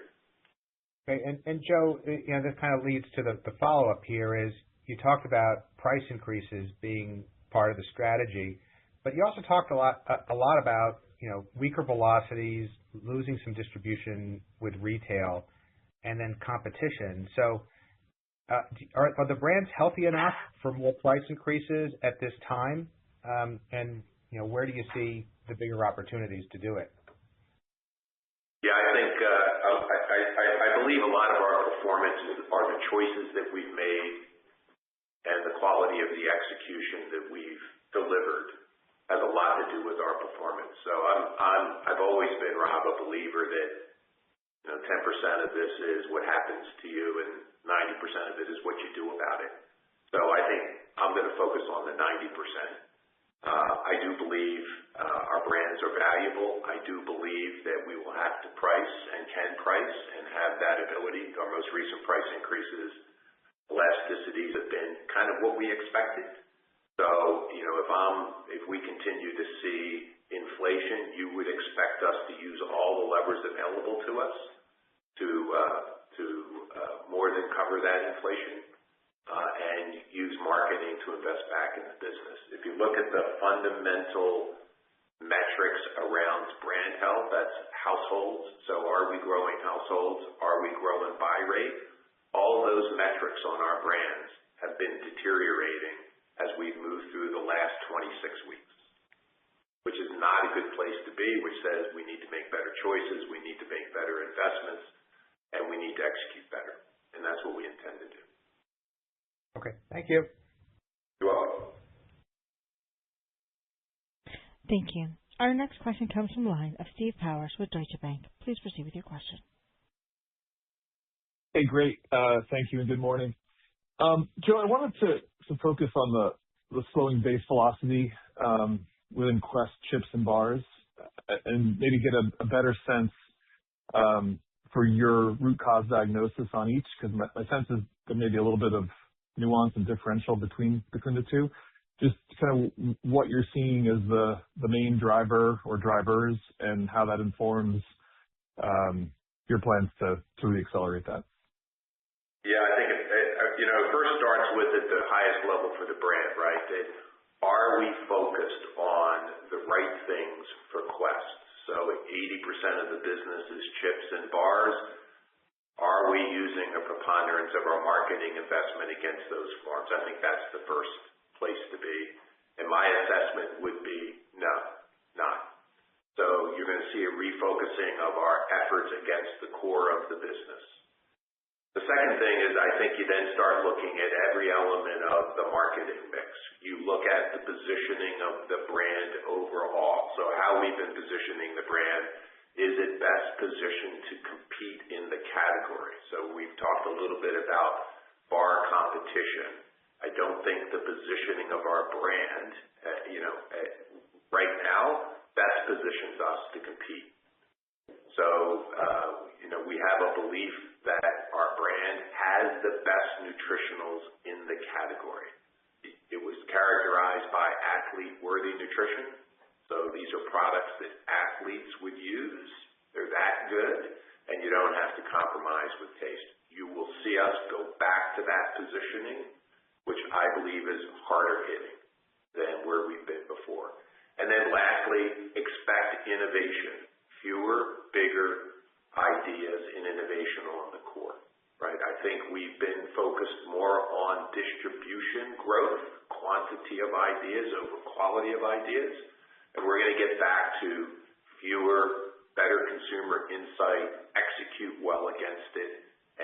Okay, and Joe, this kind of leads to the follow-up here is you talked about price increases being part of the strategy, but you also talked a lot about weaker velocities, losing some distribution with retail, and then competition. So are the brands healthy enough for more price increases at this time? And where do you see the bigger opportunities to do it? Yeah, I think I believe a lot of our performance are the choices that we've made and the quality of the execution that we've delivered has a lot to do with our performance. So I've always been, Rob, a believer that 10% of this is what happens to you and 90% of it is what you do about it. So I think I'm going to focus on the 90%. I do believe our brands are valuable. I do believe that we will have to price and can price and have that ability. Our most recent price increases, elasticities have been kind of what we expected. So, if we continue to see inflation, you would expect us to use all the levers available to us to more than cover that inflation. And use marketing to invest back in the business. If you look at the fundamental metrics around brand health, that's households. So are we growing households? Are we growing buy rate? All those metrics on our brands have been deteriorating as we've moved through the last 26 weeks, which is not a good place to be, which says we need to make better choices, we need to make better investments, and we need to execute better. And that's what we intend to do. Okay, thank you. You're welcome. Thank you. Our next question comes from the line of Steve Powers with Deutsche Bank. Please proceed with your question. Hey, great. Thank you and good morning. Joe, I wanted to focus on the slowing base velocity within Quest chips and bars and maybe get a better sense for your root cause diagnosis on each, because my sense is there may be a little bit of nuance and differential between the two. Just kind of what you're seeing as the main driver or drivers and how that informs your plans to re-accelerate that. Yeah, I think it first starts with at the highest level for the brand, right? That are we focused on the right things for Quest? So 80% of the business is chips and bars. Are we using a preponderance of our marketing investment against those forms? I think that's the first place to be. And my assessment would be no, not. So you're going to see a refocusing of our efforts against the core of the business. The second thing is I think you then start looking at every element of the marketing mix. You look at the positioning of the brand overall. So how we've been positioning the brand, is it best positioned to compete in the category? So we've talked a little bit about bar competition. I don't think the positioning of our brand, right now, best positions us to compete. So, we have a belief that our brand has the best nutritionals in the category. It was characterized by athlete-worthy nutrition. So these are products that athletes would use. They're that good, and you don't have to compromise with taste. You will see us go back to that positioning, which I believe is harder hitting than where we've been before. And then lastly, expect innovation. Fewer, bigger ideas in innovation on the core, right? I think we've been focused more on distribution growth, quantity of ideas over quality of ideas. And we're going to get back to fewer, better consumer insight, execute well against it,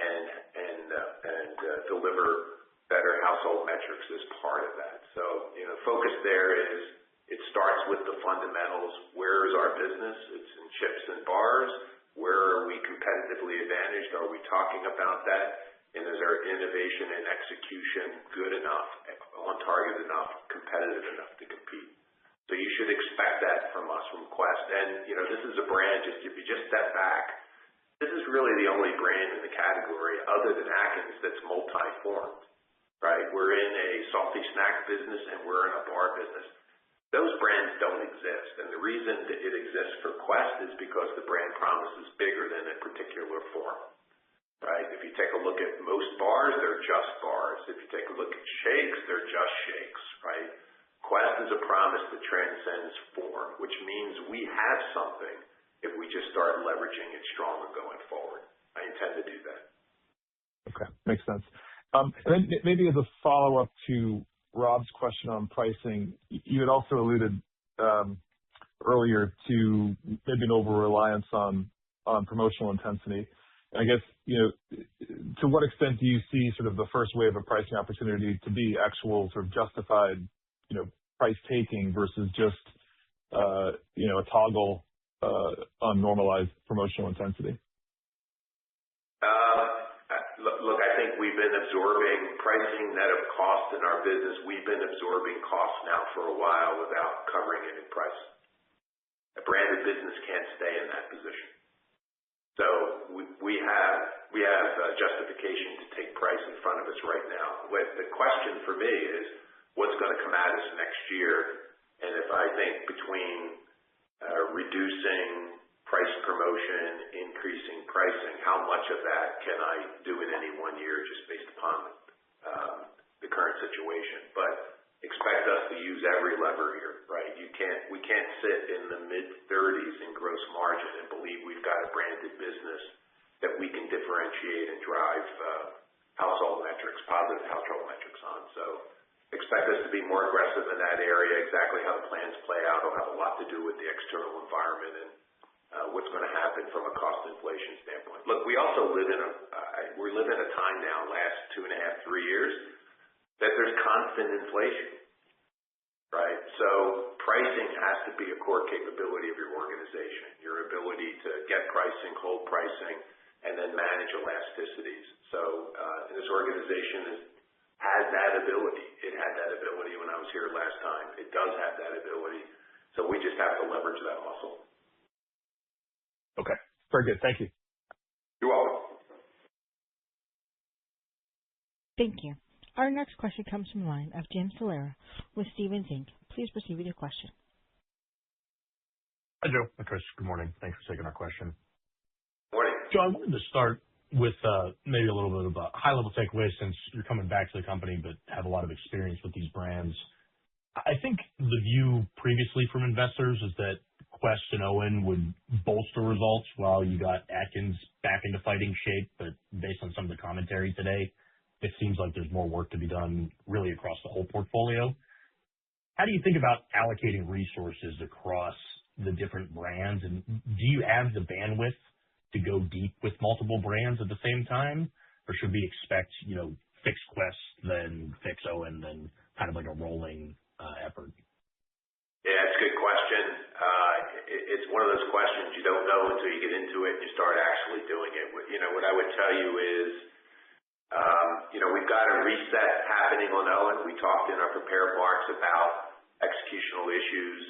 and deliver better household metrics as part of that. So, focus there is it starts with the fundamentals. Where is our business? It's in chips and bars. Where are we competitively advantaged? Are we talking about that? And is our innovation and execution good enough, on target enough, competitive enough to compete? So you should expect that from us, from Quest. And, this is a brand, if you just step back, this is really the only brand in the category other than Atkins that's multi-formed, right? We're in a salty snack business and we're in a bar business. Those brands don't exist. And the reason that it exists for Quest is because the brand promise is bigger than a particular form, right? If you take a look at most bars, they're just bars. If you take a look at shakes, they're just shakes, right? Quest is a promise that transcends form, which means we have something if we just start leveraging it stronger going forward. I intend to do that. Okay, makes sense. And then maybe as a follow-up to Rob's question on pricing, you had also alluded earlier to maybe an over-reliance on promotional intensity. And I guess, to what extent do you see sort of the first wave of pricing opportunity to be actual sort of justified, price taking versus just, a toggle on normalized promotional intensity? Look, I think we've been absorbing pricing net of cost in our business. We've been absorbing costs now for a while without covering it in price. A branded business can't stay in that position. So we have justification to take price in front of us right now. The question for me is what's going to come at us next year, and if I think between reducing price promotion, increasing pricing, how much of that can I do in any one year just based upon the current situation? But expect us to use every lever here, right? We can't sit in the mid-30s in gross margin and believe we've got a branded business that we can differentiate and drive positive household metrics on. So expect us to be more aggressive in that area. Exactly how the plans play out will have a lot to do with the external environment and what's going to happen from a cost inflation standpoint. Look, we also live in a time now, last 2.5, 3 years, that there's constant inflation, right? So pricing has to be a core capability of your organization, your ability to get pricing, hold pricing, and then manage elasticities. So this organization has that ability. It had that ability when I was here last time. It does have that ability. So we just have to leverage that muscle. Okay. Very good. Thank you. You're welcome. Thank you. Our next question comes from the line of Jim Salera with Stephens Inc. Please proceed with your question. Hi, Joe. Hi, Chris. Good morning. Thanks for taking our question. Morning. Joe, I wanted to start with maybe a little bit of a high-level takeaway since you're coming back to the company but have a lot of experience with these brands. I think the view previously from investors is that Quest and OWYN would bolster results while you got Atkins back into fighting shape, but based on some of the commentary today, it seems like there's more work to be done really across the whole portfolio. How do you think about allocating resources across the different brands, and do you have the bandwidth to go deep with multiple brands at the same time, or should we expect, fix Quest, then fix OWYN, then kind of like a rolling effort? Yeah, it's a good question. It's one of those questions you don't know until you get into it and you start actually doing it. What I would tell you is, we've got a reset happening on OWYN. We talked in our prepared remarks about executional issues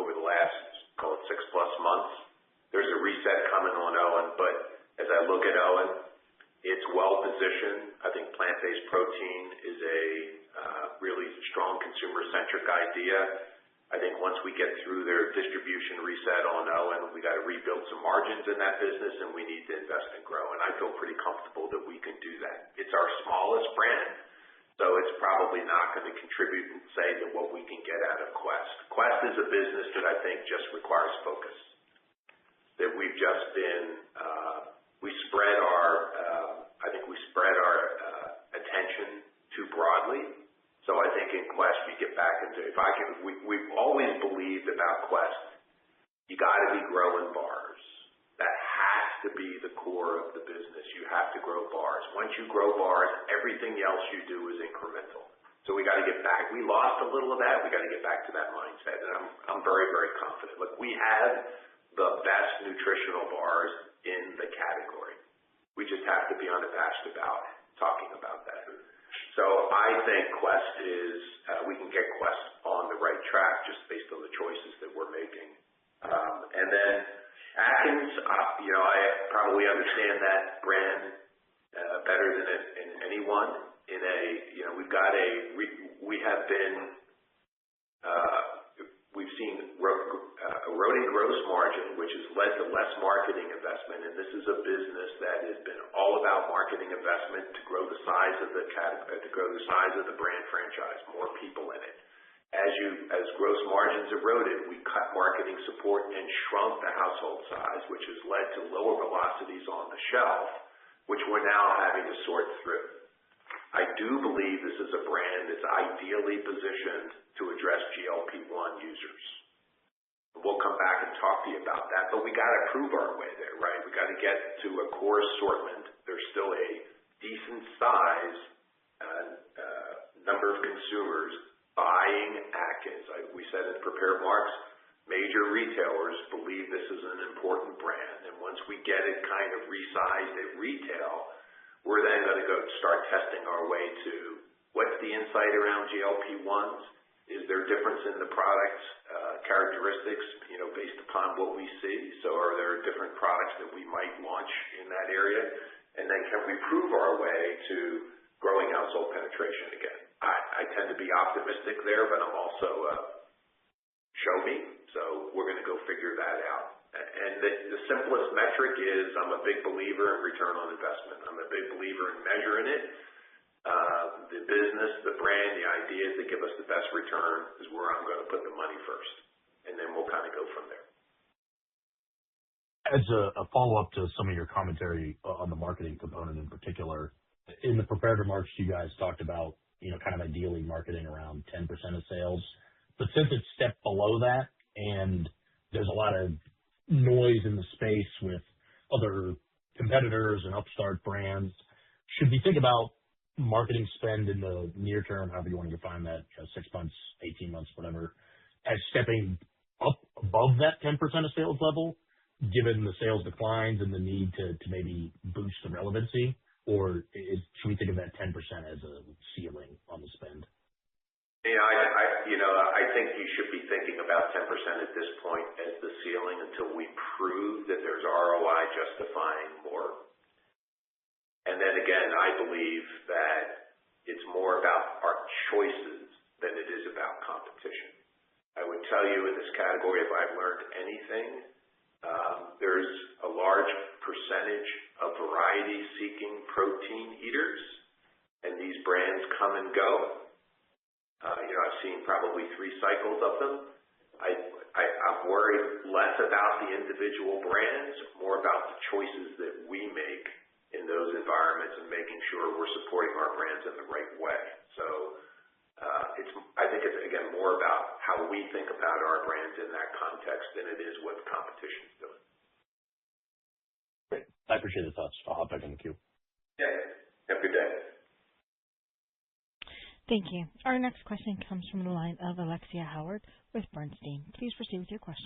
over the last, call it 6+ months. There's a reset coming on OWYN, but as I look at OWYN, it's well positioned. I think plant-based protein is a really strong consumer-centric idea. I think once we get through their distribution reset on OWYN, we got to rebuild some margins in that business, and we need to invest and grow. And I feel pretty comfortable that we can do that. It's our smallest brand, so it's probably not going to contribute, say, to what we can get out of Quest. Quest is a business that I think just requires focus. That we've just been, we spread our attention too broadly. So I think in Quest, you get back into, we've always believed about Quest, you got to be growing bars. That has to be the core of the business. You have to grow bars. Once you grow bars, everything else you do is incremental. So we got to get back. We lost a little of that. We got to get back to that mindset. And I'm very, very confident. Look, we have the best nutritional bars in the category. We just have to be unabashed about talking about that. So I think Quest is, we can get Quest on the right track just based on the choices that we're making. And then Atkins, I probably understand that brand better than anyone. We've seen eroding gross margin, which has led to less marketing investment, and this is a business that has been all about marketing investment to grow the size of the brand franchise, more people in it. As gross margins eroded, we cut marketing support and shrunk the household size, which has led to lower velocities on the shelf, which we're now having to sort through. I do believe this is a brand that's ideally positioned to address GLP-1 users. We'll come back and talk to you about that, but we got to prove our way there, right? We got to get to a core assortment. There's still a decent size number of consumers buying Atkins. We said in the prepared remarks, major retailers believe this is an important brand, and once we get it kind of resized at retail, we're then going to go start testing our way to what's the insight around GLP-1s? Is there difference in the product characteristics, based upon what we see? So are there different products that we might launch in that area? And then can we prove our way to growing household penetration again? I tend to be optimistic there, but I'm also show me. So we're going to go figure that out. And the simplest metric is I'm a big believer in return on investment. I'm a big believer in measuring it. The business, the brand, the ideas that give us the best return is where I'm going to put the money first. And then we'll kind of go from there. As a follow-up to some of your commentary on the marketing component in particular, in the prepared remarks, you guys talked about, kind of ideally marketing around 10% of sales. But since it's stepped below that and there's a lot of noise in the space with other competitors and upstart brands, should we think about marketing spend in the near term, however you want to define that, 6 months, 18 months, whatever, as stepping up above that 10% of sales level, given the sales declines and the need to maybe boost the relevancy? Or should we think of that 10% as a ceiling on the spend? I think you should be thinking about 10% at this point as the ceiling until we prove that there's ROI justifying more. And then again, I believe that it's more about our choices than it is about competition. I would tell you in this category, if I've learned anything, there's a large percentage of variety-seeking protein eaters, and these brands come and go. I've seen probably 3 cycles of them. I'm worried less about the individual brands, more about the choices that we make in those environments and making sure we're supporting our brands in the right way. So I think it's, again, more about how we think about our brands in that context than it is what the competition's doing. Great. I appreciate the thoughts. I'll hop back in the queue. Yeah. Have a good day. Thank you. Our next question comes from the line of Alexia Howard with Bernstein. Please proceed with your question.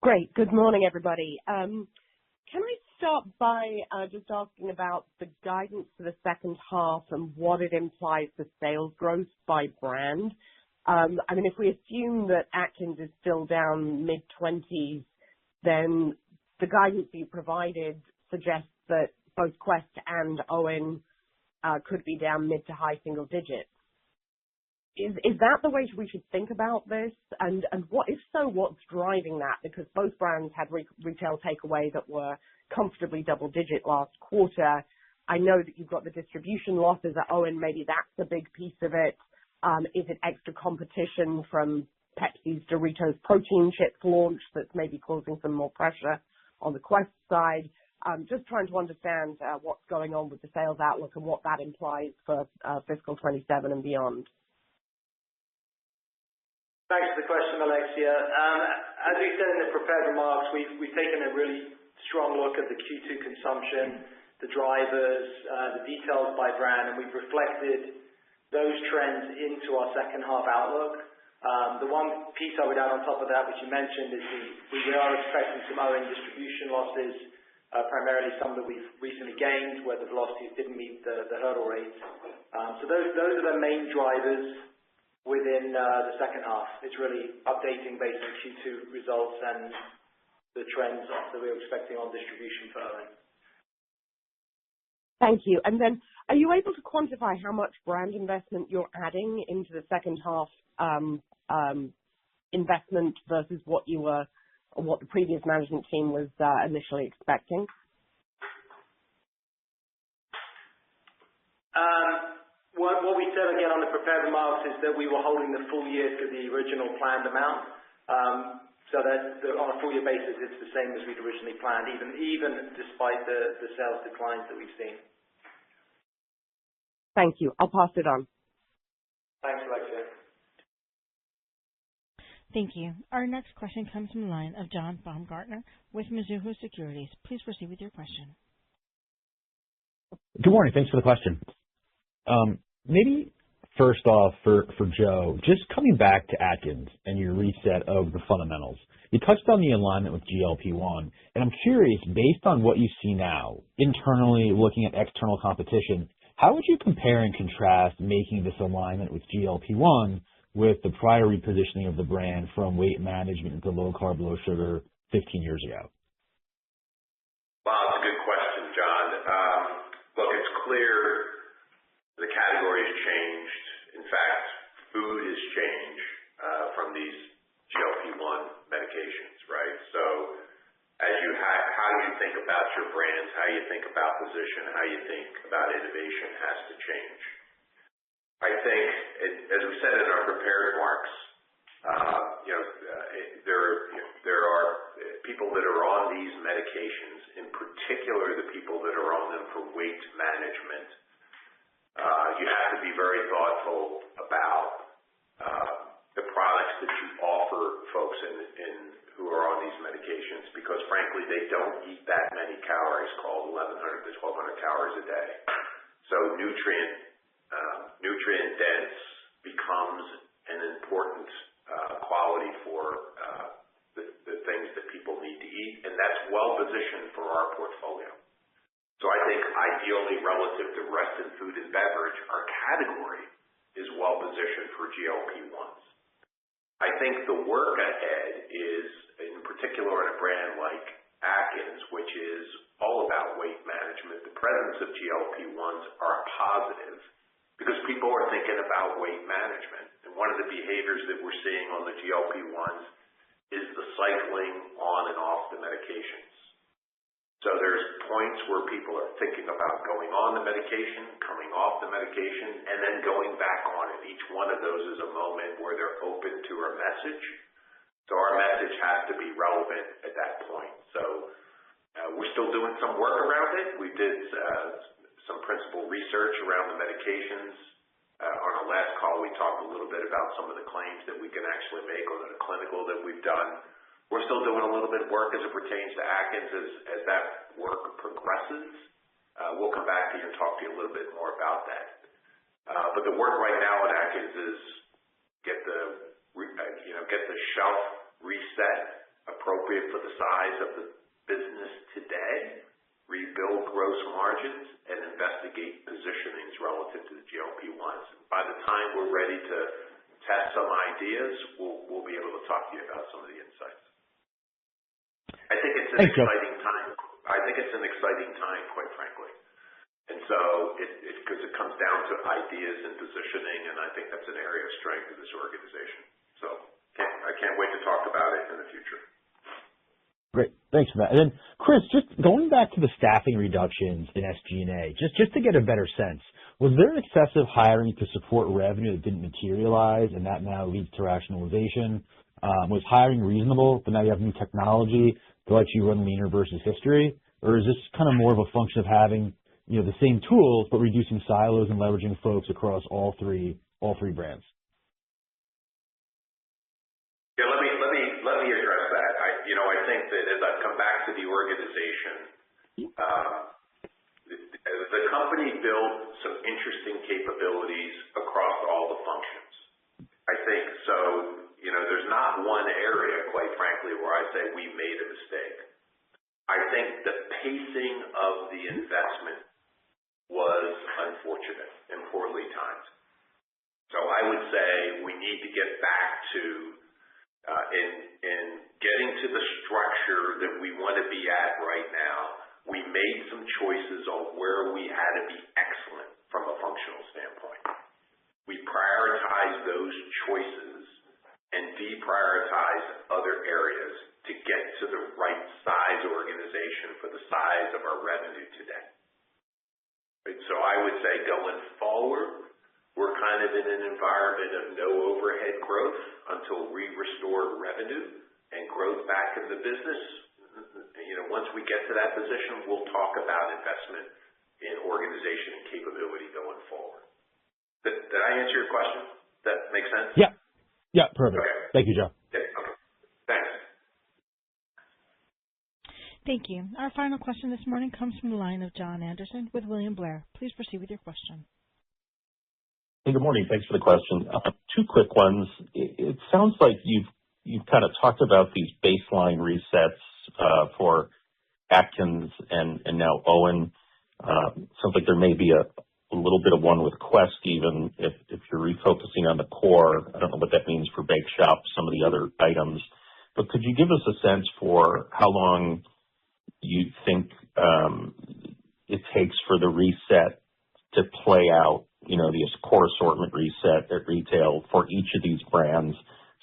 Great. Good morning, everybody. Can I start by just asking about the guidance for the second half and what it implies for sales growth by brand? If we assume that Atkins is still down mid-20s, then the guidance you provided suggests that both Quest and OWYN could be down mid to high single digits. Is that the way we should think about this? And what, if so, what's driving that? Because both brands had retail takeaway that were comfortably double digit last quarter. I know that you've got the distribution losses at OWYN. Maybe that's a big piece of it. Is it extra competition from Pepsi's Doritos protein chips launch that's maybe causing some more pressure on the Quest side? Just trying to understand what's going on with the sales outlook and what that implies for fiscal 27 and beyond. Thanks for the question, Alexia. As we said in the prepared remarks, we've taken a really strong look at the Q2 consumption, the drivers, the details by brand, and we've reflected those trends into our second half outlook. The one piece I would add on top of that, which you mentioned, is we are expecting some ON distribution losses, primarily some that we've recently gained where the velocities didn't meet the hurdle rates. So those are the main drivers within the second half. It's really updating based on Q2 results and the trends that we're expecting on distribution for ON. Thank you. And then, are you able to quantify how much brand investment you're adding into the second half investment versus what the previous management team was initially expecting? What we said again on the prepared remarks is that we were holding the full year to the original planned amount. So that on a full year basis, it's the same as we'd originally planned, even despite the sales declines that we've seen. Thank you. I'll pass it on. Thanks, Alexia. Thank you. Our next question comes from the line of John Baumgartner with Mizuho Securities. Please proceed with your question. Good morning. Thanks for the question. Maybe first off for Joe, just coming back to Atkins and your reset of the fundamentals. You touched on the alignment with GLP-1, and I'm curious, based on what you see now, internally looking at external competition, how would you compare and contrast making this alignment with GLP-1 with the prior repositioning of the brand from weight management into low carb, low sugar 15 years ago? Wow, that's a good question, John. Look, it's clear the category has changed. In fact, food has changed from these GLP-1 medications, right? So how you think about your brands, how you think about position, how you think about innovation has to change. I think, as we said in our prepared remarks, there are people that are on these medications, in particular the people that are on them for weight management. You have to be very thoughtful about the products that you offer folks who are on these medications, because frankly they don't eat that many calories, called 1,100 to 1,200 calories a day. So nutrient dense becomes an important quality for the things that people need to eat, and that's well positioned for our portfolio. So I think ideally relative to rest in food and beverage, our category is well positioned for GLP-1s. I think the work ahead is, in particular in a brand like Atkins, which is all about weight management, the presence of GLP-1s are positive because people are thinking about weight management. And one of the behaviors that we're seeing on the GLP-1s is the cycling on and off the medications. So there's points where people are thinking about going on the medication, coming off the medication, and then going back on it. Each one of those is a moment where they're open to our message. So our message has to be relevant at that point. So we're still doing some work around it. We did some principal research around the medications. On our last call, we talked a little bit about some of the claims that we can actually make on the clinical that we've done. We're still doing a little bit of work as it pertains to Atkins. As that work progresses, we'll come back to you and talk to you a little bit more about that. But the work right now at Atkins is get the shelf reset appropriate for the size of the business today, rebuild gross margins, and investigate positionings relative to the GLP-1s. By the time we're ready to test some ideas, we'll be able to talk to you about some of the insights. I think it's an exciting time. I think it's an exciting time, quite frankly. And so because it comes down to ideas and positioning, and I think that's an area of strength of this organization. So I can't wait to talk about it in the future. Great. Thanks for that. And then, Chris, just going back to the staffing reductions in SG&A, just to get a better sense, was there excessive hiring to support revenue that didn't materialize and that now leads to rationalization? Was hiring reasonable, but now you have new technology to let you run leaner versus history? Or is this kind of more of a function of having the same tools but reducing silos and leveraging folks across all three brands? Yeah, let me address that. I think that as I've come back to the organization, the company built some interesting capabilities across all the functions. I think so. There's not one area, quite frankly, where I say we made a mistake. I think the pacing of the investment was unfortunate and poorly timed. So I would say we need to get back to in getting to the structure that we want to be at right now. We made some choices on where we had to be excellent from a functional standpoint. We prioritized those choices and deprioritized other areas to get to the right size organization for the size of our revenue today. Right? So I would say going forward, we're kind of in an environment of no overhead growth until we restore revenue and growth back in the business. Once we get to that position, we'll talk about investment in organization and capability going forward. Did I answer your question? That make sense? Yeah. Yeah, perfect. Okay. Thank you, Joe. Okay. Thanks. Thank you. Our final question this morning comes from the line of John Anderson with William Blair. Please proceed with your question. Hey, good morning. Thanks for the question. Two quick ones. It sounds like you've kind of talked about these baseline resets for Atkins and now Owen. Sounds like there may be a little bit of one with Quest, even if you're refocusing on the core. I don't know what that means for Bake Shop, some of the other items. But could you give us a sense for how long you think it takes for the reset to play out, this core assortment reset at retail for each of these brands,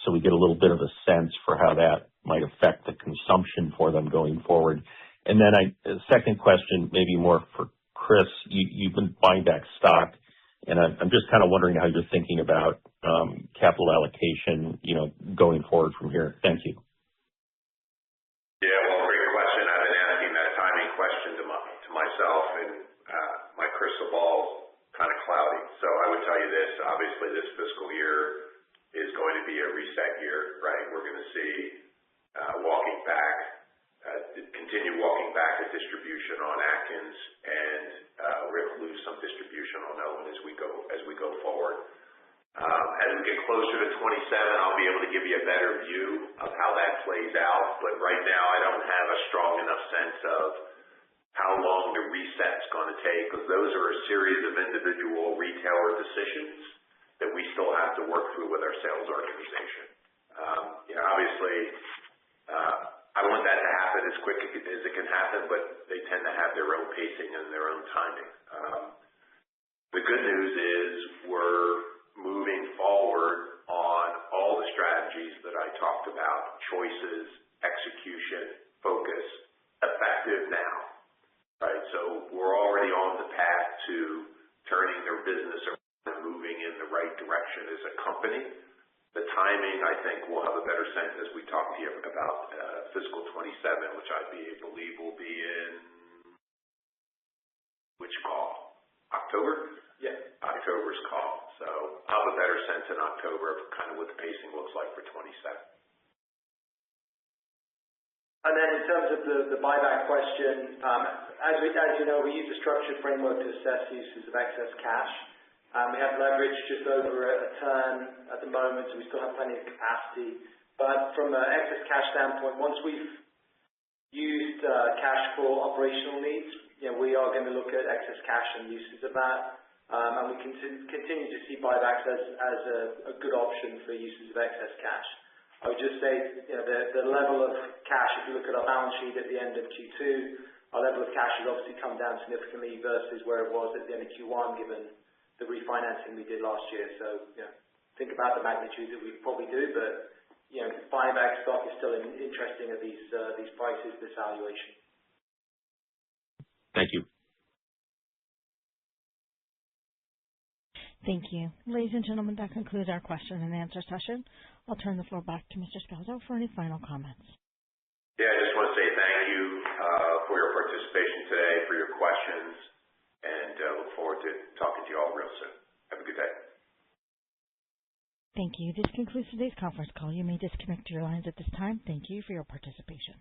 so we get a little bit of a sense for how that might affect the consumption for them going forward? And then second question, maybe more for Chris, you've been buying back stock, and I'm just kind of wondering how you're thinking about capital allocation, going forward from here. Thank you. Yeah, well, great question. I've been asking that timing question to myself, and my crystal ball's kind of cloudy. So I would tell you this: obviously, this fiscal year is going to be a reset year, right? We're going to see continue walking back the distribution on Atkins, and we're going to lose some distribution on Owen as we go forward. As we get closer to 27, I'll be able to give you a better view of how that plays out. But right now, I don't have a strong enough sense of how long the reset's going to take, because those are a series of individual retailer decisions that we still have to work through with our sales organization. Obviously, I want that to happen as quick as it can happen, but they tend to have their own pacing and their own timing. The good news is we're moving forward on all the strategies that I talked about: choices, execution, focus, effective now. Right? So we're already on the path to turning their business around and moving in the right direction as a company. The timing, I think, we'll have a better sense as we talk to you about fiscal 27, which I believe will be in which call? October? Yeah. October's call. So I'll have a better sense in October of kind of what the pacing looks like for 27. And then in terms of the buyback question, as you know, we use a structured framework to assess uses of excess cash. We have leverage just over a turn at the moment, so we still have plenty of capacity. But from an excess cash standpoint, once we've used cash for operational needs, we are going to look at excess cash and uses of that. And we continue to see buybacks as a good option for uses of excess cash. I would just say, the level of cash, if you look at our balance sheet at the end of Q2, our level of cash has obviously come down significantly versus where it was at the end of Q1, given the refinancing we did last year. So, think about the magnitude that we probably do, but, buying back stock is still interesting at these prices, this valuation. Thank you. Thank you. Ladies and gentlemen, that concludes our question and answer session. I'll turn the floor back to Mr. Scalzo for any final comments. Yeah, I just want to say thank you for your participation today, for your questions, and look forward to talking to you all real soon. Have a good day. Thank you. This concludes today's conference call. You may disconnect your lines at this time. Thank you for your participation.